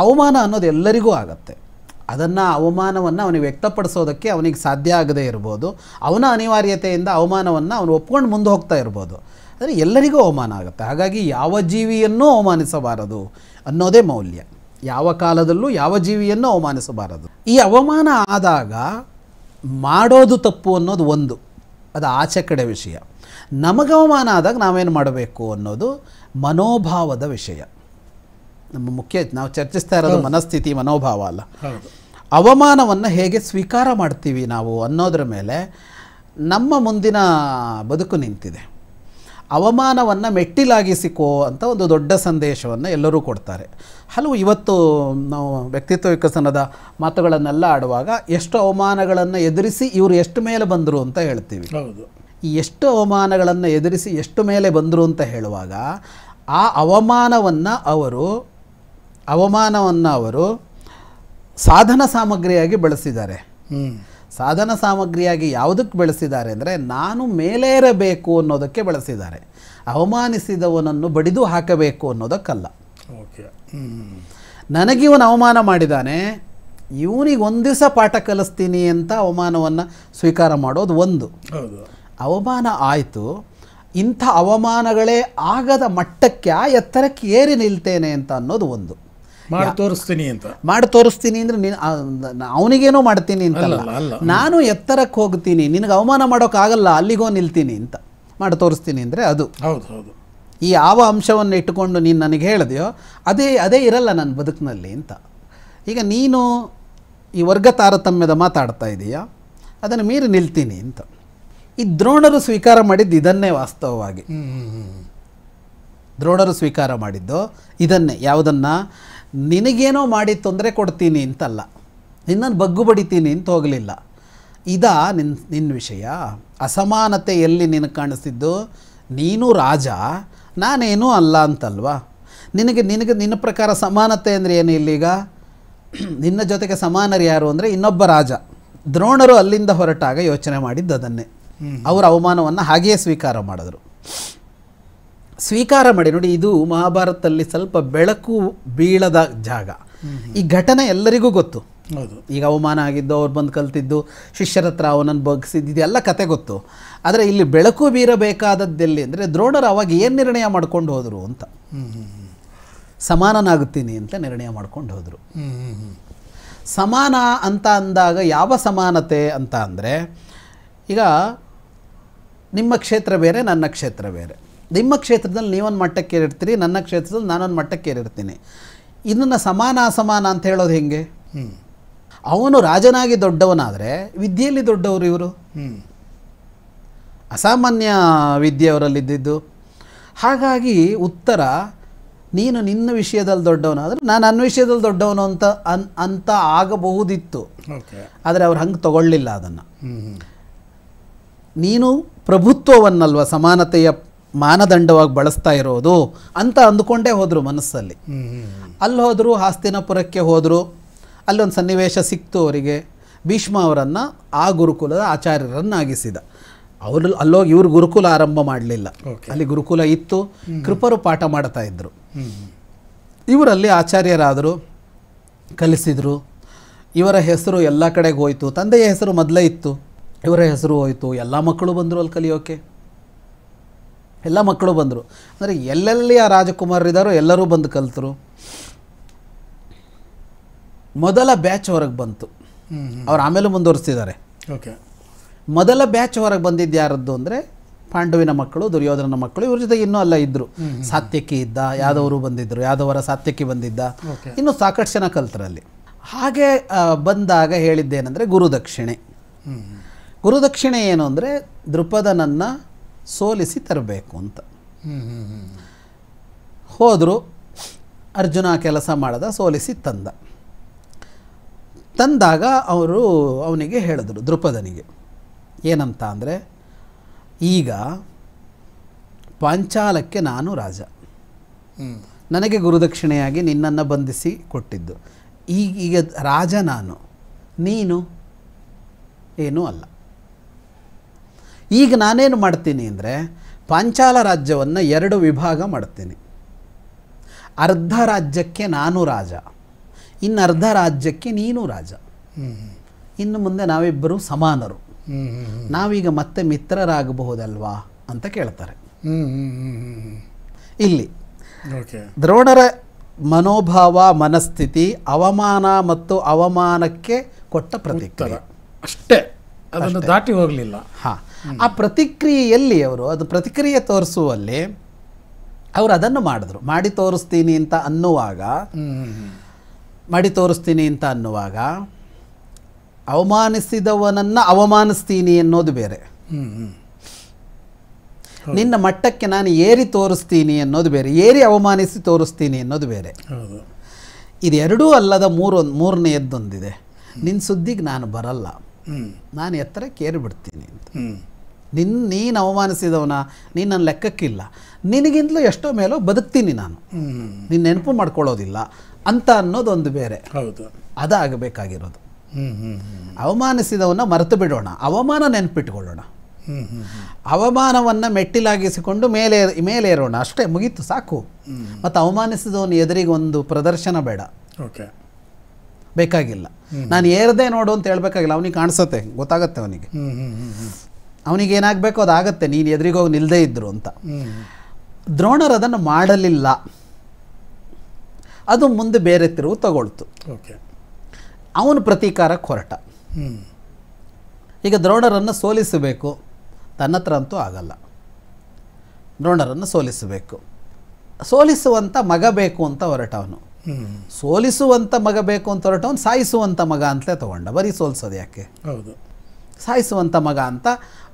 ಅವಮಾನ ಅನ್ನೋದು ಎಲ್ಲರಿಗೂ ಆಗತ್ತೆ. ಅದನ್ನು ಅವಮಾನವನ್ನು ಅವನಿಗೆ ವ್ಯಕ್ತಪಡಿಸೋದಕ್ಕೆ ಅವನಿಗೆ ಸಾಧ್ಯ ಆಗದೇ ಇರ್ಬೋದು. ಅವನ ಅನಿವಾರ್ಯತೆಯಿಂದ ಅವಮಾನವನ್ನು ಅವನು ಒಪ್ಕೊಂಡು ಮುಂದೆ ಹೋಗ್ತಾ ಇರ್ಬೋದು. ಆದರೆ ಎಲ್ಲರಿಗೂ ಅವಮಾನ ಆಗುತ್ತೆ. ಹಾಗಾಗಿ ಯಾವ ಜೀವಿಯನ್ನೂ ಅವಮಾನಿಸಬಾರದು ಅನ್ನೋದೇ ಮೌಲ್ಯ. ಯಾವ ಕಾಲದಲ್ಲೂ ಯಾವ ಜೀವಿಯನ್ನು ಅವಮಾನಿಸಬಾರದು. ಈ ಅವಮಾನ ಆದಾಗ ಮಾಡೋದು ತಪ್ಪು ಅನ್ನೋದು ಒಂದು, ಅದು ಆಚೆ ಕಡೆ ವಿಷಯ. ನಮಗೆ ಅವಮಾನ ಆದಾಗ ನಾವೇನು ಮಾಡಬೇಕು ಅನ್ನೋದು ಮನೋಭಾವದ ವಿಷಯ. ನಮ್ಮ ಮುಖ್ಯ ನಾವು ಚರ್ಚಿಸ್ತಾ ಇರೋದು ಮನಸ್ಥಿತಿ, ಮನೋಭಾವ ಅಲ್ಲ. ಅವಮಾನವನ್ನು ಹೇಗೆ ಸ್ವೀಕಾರ ಮಾಡ್ತೀವಿ ನಾವು ಅನ್ನೋದ್ರ ಮೇಲೆ ನಮ್ಮ ಮುಂದಿನ ಬದುಕು ನಿಂತಿದೆ. ಅವಮಾನವನ್ನು ಮೆಟ್ಟಿಲಾಗಿಸಿಕೋ ಅಂತ ಒಂದು ದೊಡ್ಡ ಸಂದೇಶವನ್ನು ಎಲ್ಲರೂ ಕೊಡ್ತಾರೆ. ಇವತ್ತು ನಾವು ವ್ಯಕ್ತಿತ್ವ ವಿಕಸನದ ಮಾತುಗಳನ್ನೆಲ್ಲ ಆಡುವಾಗ ಎಷ್ಟು ಅವಮಾನಗಳನ್ನು ಎದುರಿಸಿ ಇವರು ಎಷ್ಟು ಮೇಲೆ ಬಂದರು ಅಂತ ಹೇಳ್ತೀವಿ. ಈ ಎಷ್ಟು ಅವಮಾನಗಳನ್ನು ಎದುರಿಸಿ ಎಷ್ಟು ಮೇಲೆ ಬಂದರು ಅಂತ ಹೇಳುವಾಗ ಆ ಅವಮಾನವನ್ನು ಅವರು ಸಾಧನ ಸಾಮಗ್ರಿಯಾಗಿ ಬಳಸಿದ್ದಾರೆ. ಸಾಧನ ಸಾಮಗ್ರಿಯಾಗಿ ಯಾವುದಕ್ಕೆ ಬಳಸಿದ್ದಾರೆ ಅಂದರೆ ನಾನು ಮೇಲೇರಬೇಕು ಅನ್ನೋದಕ್ಕೆ ಬಳಸಿದ್ದಾರೆ. ಅವಮಾನಿಸಿದವನನ್ನು ಬಡಿದು ಹಾಕಬೇಕು ಅನ್ನೋದಕ್ಕಲ್ಲ. ನನಗಿವನು ಅವಮಾನ ಮಾಡಿದ್ದಾನೆ, ಇವನಿಗೆ ಒಂದು ದಿವಸ ಪಾಠ ಕಲಿಸ್ತೀನಿ ಅಂತ ಅವಮಾನವನ್ನು ಸ್ವೀಕಾರ ಮಾಡೋದು ಒಂದು. ಅವಮಾನ ಆಯಿತು, ಇಂಥ ಅವಮಾನಗಳೇ ಆಗದ ಮಟ್ಟಕ್ಕೆ ಆ ಎತ್ತರಕ್ಕೆ ಏರಿ ನಿಲ್ತೇನೆ ಅಂತ ಅನ್ನೋದು ಒಂದು. ಮಾಡಿ ತೋರಿಸ್ತೀನಿ ಅಂದರೆ ಅವನಿಗೇನೋ ಮಾಡ್ತೀನಿ ಅಂತಲ್ಲ, ನಾನು ಎತ್ತರಕ್ಕೆ ಹೋಗ್ತೀನಿ, ನಿನಗೆ ಅವಮಾನ ಮಾಡೋಕ್ಕಾಗಲ್ಲ, ಅಲ್ಲಿಗೋ ನಿಲ್ತೀನಿ ಅಂತ ಮಾಡಿ ತೋರಿಸ್ತೀನಿ ಅಂದರೆ ಅದು. ಈ ಯಾವ ಅಂಶವನ್ನು ಇಟ್ಟುಕೊಂಡು ನೀನು ನನಗೆ ಹೇಳಿದೆಯೋ ಅದೇ ಇರಲ್ಲ ನನ್ನ ಬದುಕಿನಲ್ಲಿ ಅಂತ. ಈಗ ನೀನು ಈ ವರ್ಗ ತಾರತಮ್ಯದ ಮಾತಾಡ್ತಾ ಇದೆಯಾ, ಅದನ್ನು ಮೀರಿ ನಿಲ್ತೀನಿ ಅಂತ. ಈ ದ್ರೋಣರು ಸ್ವೀಕಾರ ಮಾಡಿದ್ದು ಇದನ್ನೇ. ವಾಸ್ತವವಾಗಿ ದ್ರೋಣರು ಸ್ವೀಕಾರ ಮಾಡಿದ್ದು ಇದನ್ನೇ. ಯಾವುದನ್ನು ನಿನಗೇನೋ ಮಾಡಿ ತೊಂದರೆ ಕೊಡ್ತೀನಿ ಅಂತಲ್ಲ, ನಿನ್ನನ್ನು ಬಗ್ಗು ಬಡಿತೀನಿ ಅಂತ ಹೋಗಲಿಲ್ಲ. ನಿನ್ನ ವಿಷಯ. ಅಸಮಾನತೆ ಎಲ್ಲಿ ನಿನಗೆ ಕಾಣಿಸಿದ್ದು? ನೀನು ರಾಜ, ನಾನೇನೂ ಅಲ್ಲ ಅಂತಲ್ವಾ. ನಿನ್ನ ಪ್ರಕಾರ ಸಮಾನತೆ ಅಂದರೆ ಏನು? ಇಲ್ಲೀಗ ನಿನ್ನ ಜೊತೆಗೆ ಸಮಾನರು ಯಾರು ಅಂದರೆ ಇನ್ನೊಬ್ಬ ರಾಜ. ದ್ರೋಣರು ಅಲ್ಲಿಂದ ಹೊರಟಾಗ ಯೋಚನೆ ಮಾಡಿದ್ದು ಅದನ್ನೇ. ಅವರ ಅವಮಾನವನ್ನು ಹಾಗೆಯೇ ಸ್ವೀಕಾರ ಮಾಡಿದ್ರು. ಸ್ವೀಕಾರ ಮಾಡಿ ನೋಡಿ, ಇದು ಮಹಾಭಾರತದಲ್ಲಿ ಸ್ವಲ್ಪ ಬೆಳಕು ಬೀಳದ ಜಾಗ. ಈ ಘಟನೆ ಎಲ್ಲರಿಗೂ ಗೊತ್ತು. ಈಗ ಅವಮಾನ ಆಗಿದ್ದು, ಅವ್ರು ಬಂದು ಕಲ್ತಿದ್ದು, ಶಿಷ್ಯರ ಹತ್ರ ಅವನನ್ನು ಬಗ್ಸಿದ್ದು, ಇದೆಲ್ಲ ಕತೆ ಗೊತ್ತು. ಆದರೆ ಇಲ್ಲಿ ಬೆಳಕು ಬೀರಬೇಕಾದದ್ದೆಲ್ಲಿ ಅಂದರೆ ದ್ರೋಣರು ಅವಾಗ ಏನು ನಿರ್ಣಯ ಮಾಡ್ಕೊಂಡು ಹೋದರು ಅಂತ. ಸಮಾನನಾಗುತ್ತೀನಿ ಅಂತ ನಿರ್ಣಯ ಮಾಡ್ಕೊಂಡು ಹೋದರು. ಸಮಾನ ಅಂತ ಅಂದಾಗ ಯಾವ ಸಮಾನತೆ ಅಂತ ಅಂದರೆ, ಈಗ ನಿಮ್ಮ ಕ್ಷೇತ್ರ ಬೇರೆ, ನನ್ನ ಕ್ಷೇತ್ರ ಬೇರೆ. ನಿಮ್ಮ ಕ್ಷೇತ್ರದಲ್ಲಿ ನೀವೊಂದು ಮಟ್ಟಕ್ಕೆ ಏರಿರ್ತೀರಿ, ನನ್ನ ಕ್ಷೇತ್ರದಲ್ಲಿ ನಾನೊಂದು ಮಟ್ಟಕ್ಕೆ ಏರಿರ್ತೀನಿ. ಇದನ್ನು ಸಮಾನ ಅಸಮಾನ ಅಂತ ಹೇಳೋದು ಹೆಂಗೆ? ಅವನು ರಾಜನಾಗಿ ದೊಡ್ಡವನಾದರೆ ವಿದ್ಯೆಯಲ್ಲಿ ದೊಡ್ಡವರು ಇವರು, ಅಸಾಮಾನ್ಯ ವಿದ್ಯೆಯವರಲ್ಲಿದ್ದಿದ್ದು. ಹಾಗಾಗಿ ಉತ್ತರ, ನೀನು ನಿನ್ನ ವಿಷಯದಲ್ಲಿ ದೊಡ್ಡವನಾದರೆ ನಾನು ನನ್ನ ವಿಷಯದಲ್ಲಿ ದೊಡ್ಡವನು ಅಂತ ಆಗಬಹುದಿತ್ತು. ಆದರೆ ಅವ್ರು ಹಂಗೆ ತಗೊಳ್ಳಿಲ್ಲ ಅದನ್ನು. ನೀನು ಪ್ರಭುತ್ವವನ್ನಲ್ವ ಸಮಾನತೆಯ ಮಾನದಂಡವಾಗಿ ಬಳಸ್ತಾ ಇರೋದು ಅಂತ ಅಂದುಕೊಂಡೇ ಹೋದರು ಮನಸ್ಸಲ್ಲಿ. ಅಲ್ಲಿ ಹೋದರು, ಹಸ್ತಿನಾಪುರಕ್ಕೆ ಹೋದರು. ಅಲ್ಲೊಂದು ಸನ್ನಿವೇಶ ಸಿಕ್ತು ಅವರಿಗೆ. ಭೀಷ್ಮ ಅವರನ್ನು ಆ ಗುರುಕುಲದ ಆಚಾರ್ಯರನ್ನಾಗಿಸಿದ. ಅವರು ಅಲ್ಲೋಗಿ ಇವರು ಗುರುಕುಲ ಆರಂಭ ಮಾಡಲಿಲ್ಲ, ಅಲ್ಲಿ ಗುರುಕುಲ ಇತ್ತು. ಕೃಪರು ಪಾಠ ಮಾಡ್ತಾ ಇದ್ದರು, ಇವರಲ್ಲಿ ಆಚಾರ್ಯರಾದರು, ಕಲಿಸಿದರು. ಇವರ ಹೆಸರು ಎಲ್ಲ ಕಡೆಗೆ ಹೋಯಿತು. ತಂದೆಯ ಹೆಸರು ಮೊದಲೇ ಇತ್ತು, ಇವರ ಹೆಸರು ಹೋಯಿತು. ಎಲ್ಲ ಮಕ್ಕಳು ಬಂದರು ಅಲ್ಲಿ ಕಲಿಯೋಕ್ಕೆ, ಎಲ್ಲ ಮಕ್ಕಳು ಬಂದರು. ಅಂದರೆ ಎಲ್ಲೆಲ್ಲಿ ಆ ರಾಜಕುಮಾರರಿದ್ದಾರೋ ಎಲ್ಲರೂ ಬಂದು ಕಲಿತರು. ಮೊದಲ ಬ್ಯಾಚ್ ಹೊರಗೆ ಬಂತು. ಅವ್ರು ಆಮೇಲೆ ಮುಂದುವರಿಸ್ತಿದ್ದಾರೆ. ಮೊದಲ ಬ್ಯಾಚ್ ಹೊರಗೆ ಬಂದಿದ್ದು ಯಾರದ್ದು ಅಂದರೆ ಪಾಂಡವಿನ ಮಕ್ಕಳು, ದುರ್ಯೋಧನನ ಮಕ್ಕಳು. ಇವ್ರ ಜೊತೆಗೆ ಇನ್ನೂ ಅಲ್ಲ ಇದ್ದರು. ಸಾತ್ಯಕಿ ಇದ್ದ, ಯಾದವರು ಬಂದಿದ್ದರು, ಯಾದವರ ಸಾತ್ಯಕಿ ಬಂದಿದ್ದ, ಇನ್ನೂ ಸಾಕಷ್ಟು ಜನ ಕಲ್ತರಲ್ಲಿ. ಹಾಗೆ ಬಂದಾಗ ಹೇಳಿದ್ದೇನೆಂದರೆ ಗುರುದಕ್ಷಿಣೆ. ಗುರುದಕ್ಷಿಣೆ ಏನು ಅಂದರೆ ದೃಪದನನ್ನು ಸೋಲಿಸಿ ತರಬೇಕು ಅಂತ. ಹೋದರು, ಅರ್ಜುನ ಕೆಲಸ ಮಾಡದ, ಸೋಲಿಸಿ ತಂದಾಗ ಅವರು ಅವನಿಗೆ ಹೇಳಿದ್ರು, ದೃಪದನಿಗೆ ಏನಂತ ಅಂದರೆ, ಈಗ ಪಾಂಚಾಲಕ್ಕೆ ನಾನು ರಾಜ, ನನಗೆ ಗುರುದಕ್ಷಿಣೆಯಾಗಿ ನಿನ್ನನ್ನು ಬಂಧಿಸಿ ಕೊಟ್ಟಿದ್ದು. ಈಗ ರಾಜ ನಾನು, ನೀನು ಏನೂ ಅಲ್ಲ. ಈಗ ನಾನೇನು ಮಾಡ್ತೀನಿ ಅಂದರೆ ಪಾಂಚಾಲ ರಾಜ್ಯವನ್ನು 2 ವಿಭಾಗ ಮಾಡ್ತೀನಿ. ಅರ್ಧ ರಾಜ್ಯಕ್ಕೆ ನಾನು ರಾಜ, ಇನ್ನು ಅರ್ಧ ರಾಜ್ಯಕ್ಕೆ ನೀನು ರಾಜ. ಇನ್ನು ಮುಂದೆ ನಾವಿಬ್ಬರು ಸಮಾನರು, ನಾವೀಗ ಮತ್ತೆ ಮಿತ್ರರಾಗಬಹುದಲ್ವಾ ಅಂತ ಕೇಳ್ತಾರೆ. ಇಲ್ಲಿ ದ್ರೋಣರ ಮನೋಭಾವ, ಮನಸ್ಥಿತಿ, ಅವಮಾನ ಮತ್ತು ಅವಮಾನಕ್ಕೆ ಕೊಟ್ಟ ಪ್ರತಿಕ್ರಿಯೆ ಅಷ್ಟೇ, ಅದನ್ನು ದಾಟಿ ಹೋಗಲಿಲ್ಲ. ಆ ಪ್ರತಿಕ್ರಿಯೆಯಲ್ಲಿ ಅವರು ಅದು ಪ್ರತಿಕ್ರಿಯೆ ತೋರಿಸುವಲ್ಲಿ ಅವರು ಅದನ್ನು ಮಾಡಿದ್ರು. ಮಾಡಿ ತೋರಿಸ್ತೀನಿ ಅಂತ ಅನ್ನುವಾಗ ಅವಮಾನಿಸಿದವನನ್ನು ಅವಮಾನಿಸ್ತೀನಿ ಅನ್ನೋದು ಬೇರೆ, ನಿನ್ನ ಮಟ್ಟಕ್ಕೆ ನಾನು ಏರಿ ತೋರಿಸ್ತೀನಿ ಅನ್ನೋದು ಬೇರೆ, ಏರಿ ಅವಮಾನಿಸಿ ತೋರಿಸ್ತೀನಿ ಅನ್ನೋದು ಬೇರೆ. ಇದೆರಡೂ ಅಲ್ಲದ ಮೂರನೆಯದ್ದೊಂದಿದೆ. ನಿನ್ನ ಸುದ್ದಿಗೆ ನಾನು ಬರಲ್ಲ, ನಾನು ಎತ್ತರಕ್ಕೆ ಏರಿ ಬಿಡ್ತೀನಿ ಅಂತ. ನೀನು ಅವಮಾನಿಸಿದವನ, ನೀನು ನನ್ನ ಲೆಕ್ಕಕ್ಕಿಲ್ಲ, ನಿನಗಿಂತಲೂ ಎಷ್ಟೋ ಮೇಲೋ ಬದುಕ್ತೀನಿ ನಾನು, ನಿನ್ನ ನೆನಪು ಮಾಡ್ಕೊಳ್ಳೋದಿಲ್ಲ ಅಂತ ಅನ್ನೋದೊಂದು ಬೇರೆ. ಅದಾಗಬೇಕಾಗಿರೋದು. ಅವಮಾನಿಸಿದವನ್ನ ಮರೆತು ಬಿಡೋಣ, ಅವಮಾನ ನೆನಪಿಟ್ಕೊಳ್ಳೋಣ. ಅವಮಾನವನ್ನು ಮೆಟ್ಟಿಲಾಗಿಸಿಕೊಂಡು ಮೇಲೇರೋಣ, ಅಷ್ಟೇ, ಮುಗೀತು, ಸಾಕು. ಮತ್ತು ಅವಮಾನಿಸಿದವನು ಎದುರಿಗೆ ಒಂದು ಪ್ರದರ್ಶನ ಬೇಡ, ಬೇಕಾಗಿಲ್ಲ. ನಾನು ಏರದೆ ನೋಡು ಅಂತ ಹೇಳ್ಬೇಕಾಗಿಲ್ಲ, ಅವನಿಗೆ ಕಾಣಿಸುತ್ತೆ, ಗೊತ್ತಾಗತ್ತೆ ಅವನಿಗೆ, ಅವನಿಗೆ ಏನಾಗಬೇಕು ಅದಾಗತ್ತೆ, ನೀನು ಎದುರಿಗೋಗಿ ನಿಲ್ಲದೇ ಇದ್ರು ಅಂತ. ದ್ರೋಣರು ಅದನ್ನು ಮಾಡಲಿಲ್ಲ, ಅದು ಮುಂದೆ ಬೇರೆ ತಿರುವು ತಗೊಳ್ತು. ಅವನು ಪ್ರತೀಕಾರಕ್ಕೆ ಹೊರಟ. ಈಗ ದ್ರೋಣರನ್ನು ಸೋಲಿಸಬೇಕು, ತನ್ನ ಹತ್ರ ಅಂತೂ ಆಗಲ್ಲ. ದ್ರೋಣರನ್ನು ಸೋಲಿಸುವಂಥ ಮಗ ಬೇಕು ಅಂತ ಹೊರಟವನು. ಸೋಲಿಸುವಂಥ ಮಗ ಬೇಕು ಅಂತ ಹೊರಟವನು ಸಾಯಿಸುವಂಥ ಮಗ ಅಂತಲೇ ತಗೊಂಡ. ಬರೀ ಸೋಲಿಸೋದು ಯಾಕೆ? ಸಾಯಿಸುವಂಥ ಮಗ ಅಂತ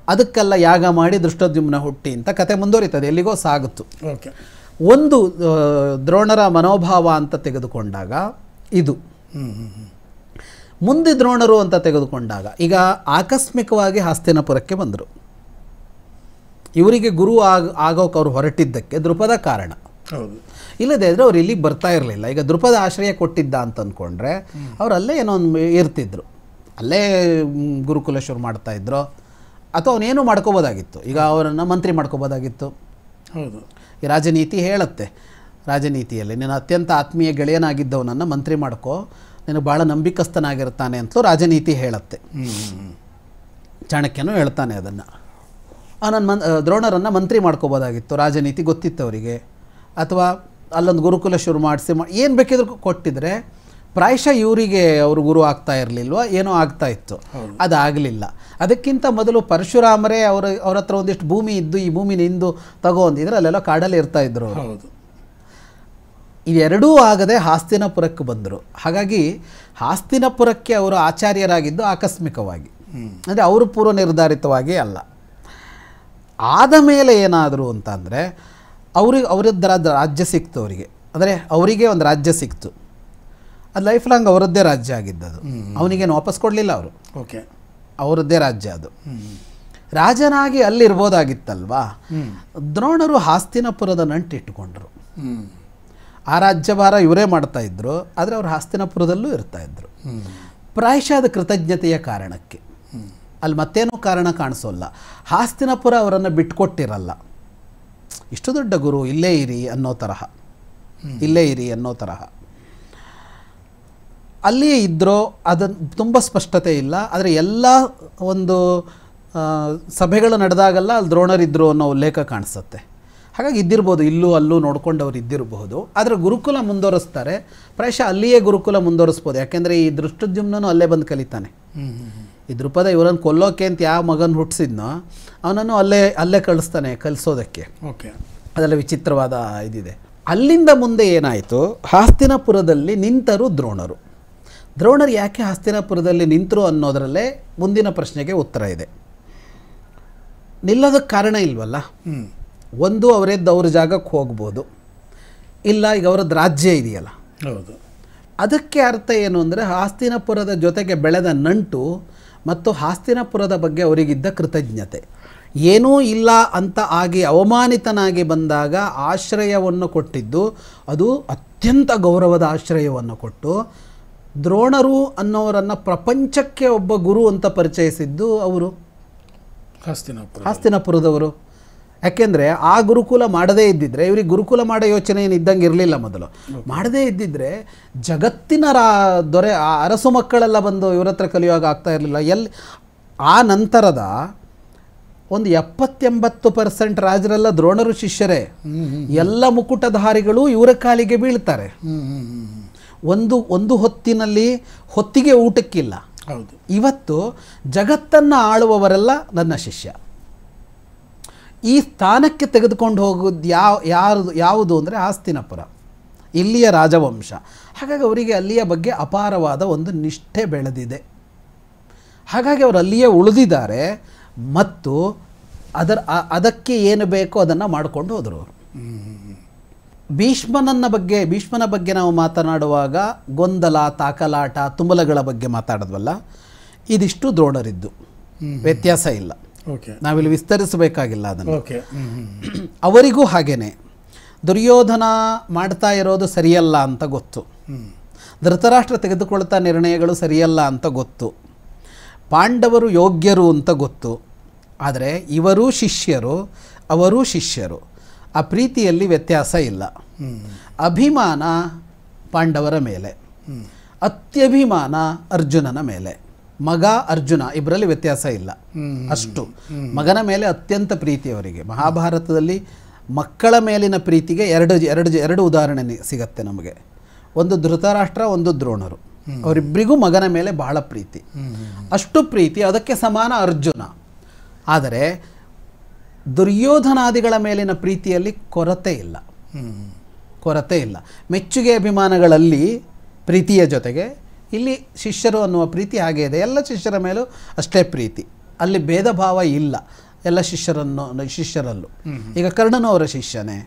ಅದಕ್ಕೆಲ್ಲ ಯಾಗ ಮಾಡಿ ದೃಷ್ಟದ್ಯುಮ್ನ ಹುಟ್ಟಿ ಅಂತ ಕತೆ ಮುಂದುವರಿತದೆ, ಎಲ್ಲಿಗೋ ಸಾಗುತ್ತು. ಒಂದು ದ್ರೋಣರ ಮನೋಭಾವ ಅಂತ ತೆಗೆದುಕೊಂಡಾಗ ಇದು, ಮುಂದೆ ದ್ರೋಣರು ಅಂತ ತೆಗೆದುಕೊಂಡಾಗ ಈಗ ಆಕಸ್ಮಿಕವಾಗಿ ಹಸ್ತಿನಾಪುರಕ್ಕೆ ಬಂದರು. ಇವರಿಗೆ ಗುರು ಆಗೋಕೆ ಅವರು ಹೊರಟಿದ್ದಕ್ಕೆ ದೃಪದ ಕಾರಣ. ಇಲ್ಲದೇ ಇದ್ರೆ ಅವ್ರು ಇಲ್ಲಿಗೆ ಬರ್ತಾ ಇರಲಿಲ್ಲ. ಈಗ ದೃಪದ ಆಶ್ರಯ ಕೊಟ್ಟಿದ್ದ ಅಂತ ಅಂದ್ಕೊಂಡ್ರೆ ಅವ್ರು ಅಲ್ಲೇ ಏನೋ ಒಂದು ಇರ್ತಿದ್ರು, ಅಲ್ಲೇ ಗುರುಕುಲ ಶುರು ಮಾಡ್ತಾಯಿದ್ರು, ಅಥವಾ ಅವನೇನು ಮಾಡ್ಕೋಬೋದಾಗಿತ್ತು. ಈಗ ಅವರನ್ನು ಮಂತ್ರಿ ಮಾಡ್ಕೋಬೋದಾಗಿತ್ತು. ಈ ರಾಜನೀತಿ ಹೇಳುತ್ತೆ, ರಾಜನೀತಿಯಲ್ಲಿ ನೀನು ಅತ್ಯಂತ ಆತ್ಮೀಯ ಗೆಳೆಯನಾಗಿದ್ದವನನ್ನು ಮಂತ್ರಿ ಮಾಡ್ಕೋ, ನೀನು ಭಾಳ ನಂಬಿಕಸ್ಥನಾಗಿರ್ತಾನೆ ಅಂತಲೂ ರಾಜನೀತಿ ಹೇಳುತ್ತೆ. ಚಾಣಕ್ಯನೂ ಹೇಳ್ತಾನೆ ಅದನ್ನು. ದ್ರೋಣರನ್ನು ಮಂತ್ರಿ ಮಾಡ್ಕೋಬೋದಾಗಿತ್ತು, ರಾಜನೀತಿ ಗೊತ್ತಿತ್ತು ಅವರಿಗೆ. ಅಥವಾ ಅಲ್ಲೊಂದು ಗುರುಕುಲ ಶುರು ಏನು ಬೇಕಿದ್ರು ಕೊಟ್ಟಿದ್ರೆ ಪ್ರಾಯಶಃ ಇವರಿಗೆ ಅವರು ಗುರು ಆಗ್ತಾ ಇರಲಿಲ್ವ, ಏನೋ ಆಗ್ತಾ ಇತ್ತು, ಅದಾಗಲಿಲ್ಲ. ಅದಕ್ಕಿಂತ ಮೊದಲು ಪರಶುರಾಮರೇ ಅವ್ರ ಹತ್ರ ಒಂದಿಷ್ಟು ಭೂಮಿ ಇದ್ದು ಈ ಭೂಮಿ ನಿಂದು ತಗೊಂಡಿದ್ರೆ ಅಲ್ಲೆಲ್ಲ ಕಾಡಲ್ಲಿ ಇರ್ತಾ ಇದ್ರು. ಇವೆರಡೂ ಆಗದೆ ಹಾಸ್ತಿನಪುರಕ್ಕೆ ಬಂದರು. ಹಾಗಾಗಿ ಹಾಸ್ತಿನಪುರಕ್ಕೆ ಅವರು ಆಚಾರ್ಯರಾಗಿದ್ದು ಆಕಸ್ಮಿಕವಾಗಿ, ಅಂದರೆ ಅವರು ಪೂರ್ವ ನಿರ್ಧಾರಿತವಾಗಿ ಅಲ್ಲ. ಆದ ಮೇಲೆ ಏನಾದರು ಅಂತಂದರೆ ಅವರದ್ದು ರಾಜ್ಯ ಸಿಕ್ತು ಅವರಿಗೆ, ಅಂದರೆ ಅವರಿಗೆ ಒಂದು ರಾಜ್ಯ ಸಿಕ್ತು. ಅದು ಲೈಫ್ ಲಾಂಗ್ ಅವರದ್ದೇ ರಾಜ್ಯ ಆಗಿದ್ದದು. ಅವನಿಗೇನು ವಾಪಸ್ ಕೊಡಲಿಲ್ಲ ಅವರು. ಓಕೆ, ಅವರದ್ದೇ ರಾಜ್ಯ ಅದು. ರಾಜನಾಗಿ ಅಲ್ಲಿರ್ಬೋದಾಗಿತ್ತಲ್ವಾ. ದ್ರೋಣರು ಹಾಸ್ತಿನಪುರದ ನಂಟಿಟ್ಟುಕೊಂಡ್ರು. ಆ ರಾಜ್ಯಭಾರ ಇವರೇ ಮಾಡ್ತಾ ಇದ್ರು, ಆದರೆ ಅವರು ಹಾಸ್ತಿನಪುರದಲ್ಲೂ ಇರ್ತಾ ಇದ್ರು. ಪ್ರಾಯಶಃ ಅದು ಕೃತಜ್ಞತೆಯ ಕಾರಣಕ್ಕೆ. ಅಲ್ಲಿ ಮತ್ತೇನೂ ಕಾರಣ ಕಾಣಿಸೋಲ್ಲ. ಹಾಸ್ತಿನಪುರ ಅವರನ್ನು ಬಿಟ್ಕೊಟ್ಟಿರಲ್ಲ. ಇಷ್ಟು ದೊಡ್ಡ ಗುರು, ಇಲ್ಲೇ ಇರಿ ಅನ್ನೋ ತರಹ, ಇಲ್ಲೇ ಇರಿ ಅನ್ನೋ ತರಹ ಅಲ್ಲಿಯೇ ಇದ್ರೋ ಅದನ್ನು ತುಂಬ ಸ್ಪಷ್ಟತೆ ಇಲ್ಲ. ಆದರೆ ಎಲ್ಲ ಒಂದು ಸಭೆಗಳು ನಡೆದಾಗಲ್ಲ ಅಲ್ಲಿ ದ್ರೋಣರಿದ್ದರು ಅನ್ನೋ ಉಲ್ಲೇಖ ಕಾಣಿಸುತ್ತೆ. ಹಾಗಾಗಿ ಇದ್ದಿರ್ಬೋದು, ಇಲ್ಲೂ ಅಲ್ಲೂ ನೋಡ್ಕೊಂಡು ಅವ್ರು ಇದ್ದಿರಬಹುದು. ಆದರೆ ಗುರುಕುಲ ಮುಂದುವರಿಸ್ತಾರೆ. ಪ್ರಾಯಶಃ ಅಲ್ಲಿಯೇ ಗುರುಕುಲ ಮುಂದುವರಿಸ್ಬೋದು. ಯಾಕೆಂದರೆ ಈ ದೃಷ್ಟದ್ಯುಮ್ನೂ ಅಲ್ಲೇ ಬಂದು ಕಲಿತಾನೆ. ಈ ದೃಪದ ಇವರನ್ನು ಕೊಲ್ಲೋಕೆ ಅಂತ ಯಾವ ಮಗನ ಹುಟ್ಟಿಸಿದ್ನೋ ಅವನನ್ನು ಅಲ್ಲೇ ಕಳಿಸ್ತಾನೆ ಕಲಿಸೋದಕ್ಕೆ. ಓಕೆ, ಅದೆಲ್ಲ ವಿಚಿತ್ರವಾದ ಇದಿದೆ. ಅಲ್ಲಿಂದ ಮುಂದೆ ಏನಾಯಿತು, ಹಾಸ್ತಿನಪುರದಲ್ಲಿ ನಿಂತರು ದ್ರೋಣರು. ದ್ರೋಣರು ಯಾಕೆ ಹಾಸ್ತಿನಪುರದಲ್ಲಿ ನಿಂತರು ಅನ್ನೋದರಲ್ಲೇ ಮುಂದಿನ ಪ್ರಶ್ನೆಗೆ ಉತ್ತರ ಇದೆ. ನಿಲ್ಲೋದಕ್ಕೆ ಕಾರಣ ಇಲ್ವಲ್ಲ. ಒಂದು ಅವರದ್ದು ಅವ್ರ ಜಾಗಕ್ಕೆ ಹೋಗ್ಬೋದು, ಇಲ್ಲ ಈಗ ಅವರದ್ದು ರಾಜ್ಯ ಇದೆಯಲ್ಲ. ಹೌದು. ಅದಕ್ಕೆ ಅರ್ಥ ಏನು ಅಂದರೆ ಹಾಸ್ತಿನಪುರದ ಜೊತೆಗೆ ಬೆಳೆದ ನಂಟು ಮತ್ತು ಹಾಸ್ತಿನಪುರದ ಬಗ್ಗೆ ಅವರಿಗಿದ್ದ ಕೃತಜ್ಞತೆ. ಏನೂ ಇಲ್ಲ ಅಂತ ಆಗಿ ಅವಮಾನಿತನಾಗಿ ಬಂದಾಗ ಆಶ್ರಯವನ್ನು ಕೊಟ್ಟಿದ್ದು, ಅದು ಅತ್ಯಂತ ಗೌರವದ ಆಶ್ರಯವನ್ನು ಕೊಟ್ಟು ದ್ರೋಣರು ಅನ್ನೋರನ್ನು ಪ್ರಪಂಚಕ್ಕೆ ಒಬ್ಬ ಗುರು ಅಂತ ಪರಿಚಯಿಸಿದ್ದು ಅವರು ಹಾಸ್ತಿನಪುರದವರು. ಯಾಕೆಂದರೆ ಆ ಗುರುಕುಲ ಮಾಡದೇ ಇದ್ದಿದ್ರೆ, ಇವ್ರಿಗೆ ಗುರುಕುಲ ಮಾಡೋ ಯೋಚನೆ ಏನು ಇದ್ದಂಗೆ ಇರಲಿಲ್ಲ. ಮೊದಲು ಮಾಡದೇ ಇದ್ದಿದ್ರೆ ಜಗತ್ತಿನ ದೊರೆ ಅರಸು ಮಕ್ಕಳೆಲ್ಲ ಬಂದು ಇವ್ರ ಹತ್ರ ಕಲಿಯುವಾಗ ಆಗ್ತಾ ಇರಲಿಲ್ಲ. ಆ ನಂತರದ ಒಂದು 70-80% ರಾಜರೆಲ್ಲ ದ್ರೋಣರು ಶಿಷ್ಯರೇ. ಎಲ್ಲ ಮುಕುಟಧಾರಿಗಳು ಇವರ ಕಾಲಿಗೆ ಬೀಳ್ತಾರೆ. ಒಂದು ಹೊತ್ತಿಗೆ ಊಟಕ್ಕಿಲ್ಲ. ಹೌದು. ಇವತ್ತು ಜಗತ್ತನ್ನು ಆಳುವವರೆಲ್ಲ ನನ್ನ ಶಿಷ್ಯ. ಈ ಸ್ಥಾನಕ್ಕೆ ತೆಗೆದುಕೊಂಡು ಹೋಗೋದು ಯಾವುದು ಅಂದರೆ ಹಾಸ್ತಿನಪುರ, ಇಲ್ಲಿಯ ರಾಜವಂಶ. ಹಾಗಾಗಿ ಅವರಿಗೆ ಅಲ್ಲಿಯ ಬಗ್ಗೆ ಅಪಾರವಾದ ಒಂದು ನಿಷ್ಠೆ ಬೆಳೆದಿದೆ. ಹಾಗಾಗಿ ಅವರು ಅಲ್ಲಿಯೇ ಉಳಿದಿದ್ದಾರೆ ಮತ್ತು ಅದಕ್ಕೆ ಏನು ಬೇಕೋ ಅದನ್ನು ಮಾಡಿಕೊಂಡು ಹೋದರು ಅವರು. ಭೀಷ್ಮನ ಬಗ್ಗೆ ನಾವು ಮಾತನಾಡುವಾಗ ಗೊಂದಲ, ತಾಕಲಾಟ, ತುಮಲಗಳ ಬಗ್ಗೆ ಮಾತಾಡಿದ್ವಲ್ಲ, ಇದಿಷ್ಟು ದ್ರೋಣರಿದ್ದು, ವ್ಯತ್ಯಾಸ ಇಲ್ಲ. ನಾವಿಲ್ಲಿ ವಿಸ್ತರಿಸಬೇಕಾಗಿಲ್ಲ ಅದನ್ನು. ಅವರಿಗೂ ಹಾಗೇನೆ ದುರ್ಯೋಧನ ಮಾಡ್ತಾ ಇರೋದು ಸರಿಯಲ್ಲ ಅಂತ ಗೊತ್ತು. ಧೃತರಾಷ್ಟ್ರ ತೆಗೆದುಕೊಳ್ತಾ ನಿರ್ಣಯಗಳು ಸರಿಯಲ್ಲ ಅಂತ ಗೊತ್ತು. ಪಾಂಡವರು ಯೋಗ್ಯರು ಅಂತ ಗೊತ್ತು. ಆದರೆ ಇವರೂ ಶಿಷ್ಯರು, ಅವರೂ ಶಿಷ್ಯರು. ಆ ಪ್ರೀತಿಯಲ್ಲಿ ವ್ಯತ್ಯಾಸ ಇಲ್ಲ. ಅಭಿಮಾನ ಪಾಂಡವರ ಮೇಲೆ, ಅತ್ಯಭಿಮಾನ ಅರ್ಜುನನ ಮೇಲೆ. ಮಗ ಅರ್ಜುನ ಇಬ್ಬರಲ್ಲಿ ವ್ಯತ್ಯಾಸ ಇಲ್ಲ. ಅಷ್ಟು ಮಗನ ಮೇಲೆ ಅತ್ಯಂತ ಪ್ರೀತಿ ಅವರಿಗೆ. ಮಹಾಭಾರತದಲ್ಲಿ ಮಕ್ಕಳ ಮೇಲಿನ ಪ್ರೀತಿಗೆ ಎರಡು ಉದಾಹರಣೆ ಸಿಗತ್ತೆ ನಮಗೆ. ಒಂದು ಧೃತರಾಷ್ಟ್ರ, ಒಂದು ದ್ರೋಣರು. ಅವರಿಬ್ಬರಿಗೂ ಮಗನ ಮೇಲೆ ಬಹಳ ಪ್ರೀತಿ. ಅಷ್ಟು ಪ್ರೀತಿ, ಅದಕ್ಕೆ ಸಮಾನ ಅರ್ಜುನ. ಆದರೆ ದುರ್ಯೋಧನಾದಿಗಳ ಮೇಲಿನ ಪ್ರೀತಿಯಲ್ಲಿ ಕೊರತೆ ಇಲ್ಲ. ಮೆಚ್ಚುಗೆ ಅಭಿಮಾನಗಳಲ್ಲಿ ಪ್ರೀತಿಯ ಜೊತೆಗೆ ಇಲ್ಲಿ ಶಿಷ್ಯರು ಅನ್ನುವ ಪ್ರೀತಿ ಹಾಗೆ ಇದೆ. ಎಲ್ಲ ಶಿಷ್ಯರ ಮೇಲೂ ಅಷ್ಟೇ ಪ್ರೀತಿ. ಅಲ್ಲಿ ಭೇದ ಭಾವ ಇಲ್ಲ ಎಲ್ಲ ಶಿಷ್ಯರಲ್ಲೂ. ಈಗ ಕರ್ಣನೂ ಅವರ ಶಿಷ್ಯನೇ,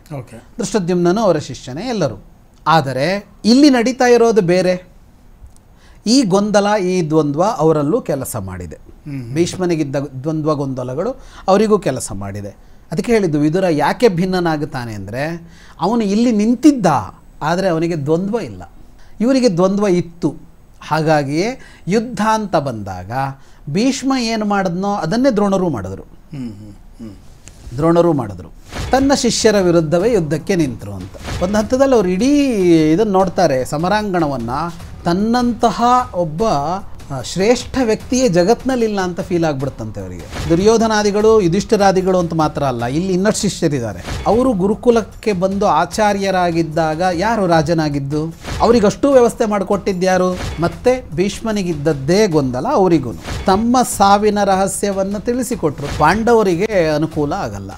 ದೃಷ್ಟದ್ಯುಮ್ನೂ ಅವರ ಶಿಷ್ಯನೇ, ಎಲ್ಲರೂ. ಆದರೆ ಇಲ್ಲಿ ನಡೀತಾ ಇರೋದು ಬೇರೆ. ಈ ಗೊಂದಲ, ಈ ದ್ವಂದ್ವ ಅವರಲ್ಲೂ ಕೆಲಸ ಮಾಡಿದೆ. ಭೀಷ್ಮನಿಗಿದ್ದ ದ್ವಂದ್ವ ಗೊಂದಲಗಳು ಅವರಿಗೂ ಕೆಲಸ ಮಾಡಿದೆ. ಅದಕ್ಕೆ ಹೇಳಿದ್ದು ವಿದುರ ಯಾಕೆ ಭಿನ್ನನಾಗುತ್ತಾನೆ ಅಂದರೆ, ಅವನು ಇಲ್ಲಿ ನಿಂತಿದ್ದ, ಆದರೆ ಅವನಿಗೆ ದ್ವಂದ್ವ ಇಲ್ಲ. ಇವರಿಗೆ ದ್ವಂದ್ವ ಇತ್ತು. ಹಾಗಾಗಿಯೇ ಯುದ್ಧ ಅಂತ ಬಂದಾಗ ಭೀಷ್ಮ ಏನು ಮಾಡಿದ್ನೋ ಅದನ್ನೇ ದ್ರೋಣರು ಮಾಡಿದ್ರು. ತನ್ನ ಶಿಷ್ಯರ ವಿರುದ್ಧವೇ ಯುದ್ಧಕ್ಕೆ ನಿಂತರು ಅಂತ. ಒಂದು ಹಂತದಲ್ಲಿ ಅವರು ಇಡೀ ಇದನ್ನು ನೋಡ್ತಾರೆ, ಸಮರಾಂಗಣವನ್ನು. ತನ್ನಂತಹ ಒಬ್ಬ ಶ್ರೇಷ್ಠ ವ್ಯಕ್ತಿಯೇ ಜಗತ್ನಲ್ಲಿಲ್ಲ ಅಂತ ಫೀಲ್ ಆಗ್ಬಿಡುತ್ತಂತೆ ಅವರಿಗೆ. ದುರ್ಯೋಧನಾದಿಗಳು ಯುಧಿಷ್ಠಿರಾದಿಗಳು ಅಂತ ಮಾತ್ರ ಅಲ್ಲ, ಇಲ್ಲಿ ಇನ್ನಷ್ಟು ಶಿಷ್ಯರಿದ್ದಾರೆ. ಅವರು ಗುರುಕುಲಕ್ಕೆ ಬಂದು ಆಚಾರ್ಯರಾಗಿದ್ದಾಗ ಯಾರು ರಾಜನಾಗಿದ್ದು? ಅವರಿಗಷ್ಟು ವ್ಯವಸ್ಥೆ ಮಾಡಿಕೊಟ್ಟಿದ್ಯಾರು? ಮತ್ತೆ ಭೀಷ್ಮನಿಗಿದ್ದದ್ದೇ ಗೊಂದಲ ಅವರಿಗೂ. ತಮ್ಮ ಸಾವಿನ ರಹಸ್ಯವನ್ನು ತಿಳಿಸಿಕೊಟ್ರು, ಪಾಂಡವರಿಗೆ ಅನುಕೂಲ ಆಗಲ್ಲ.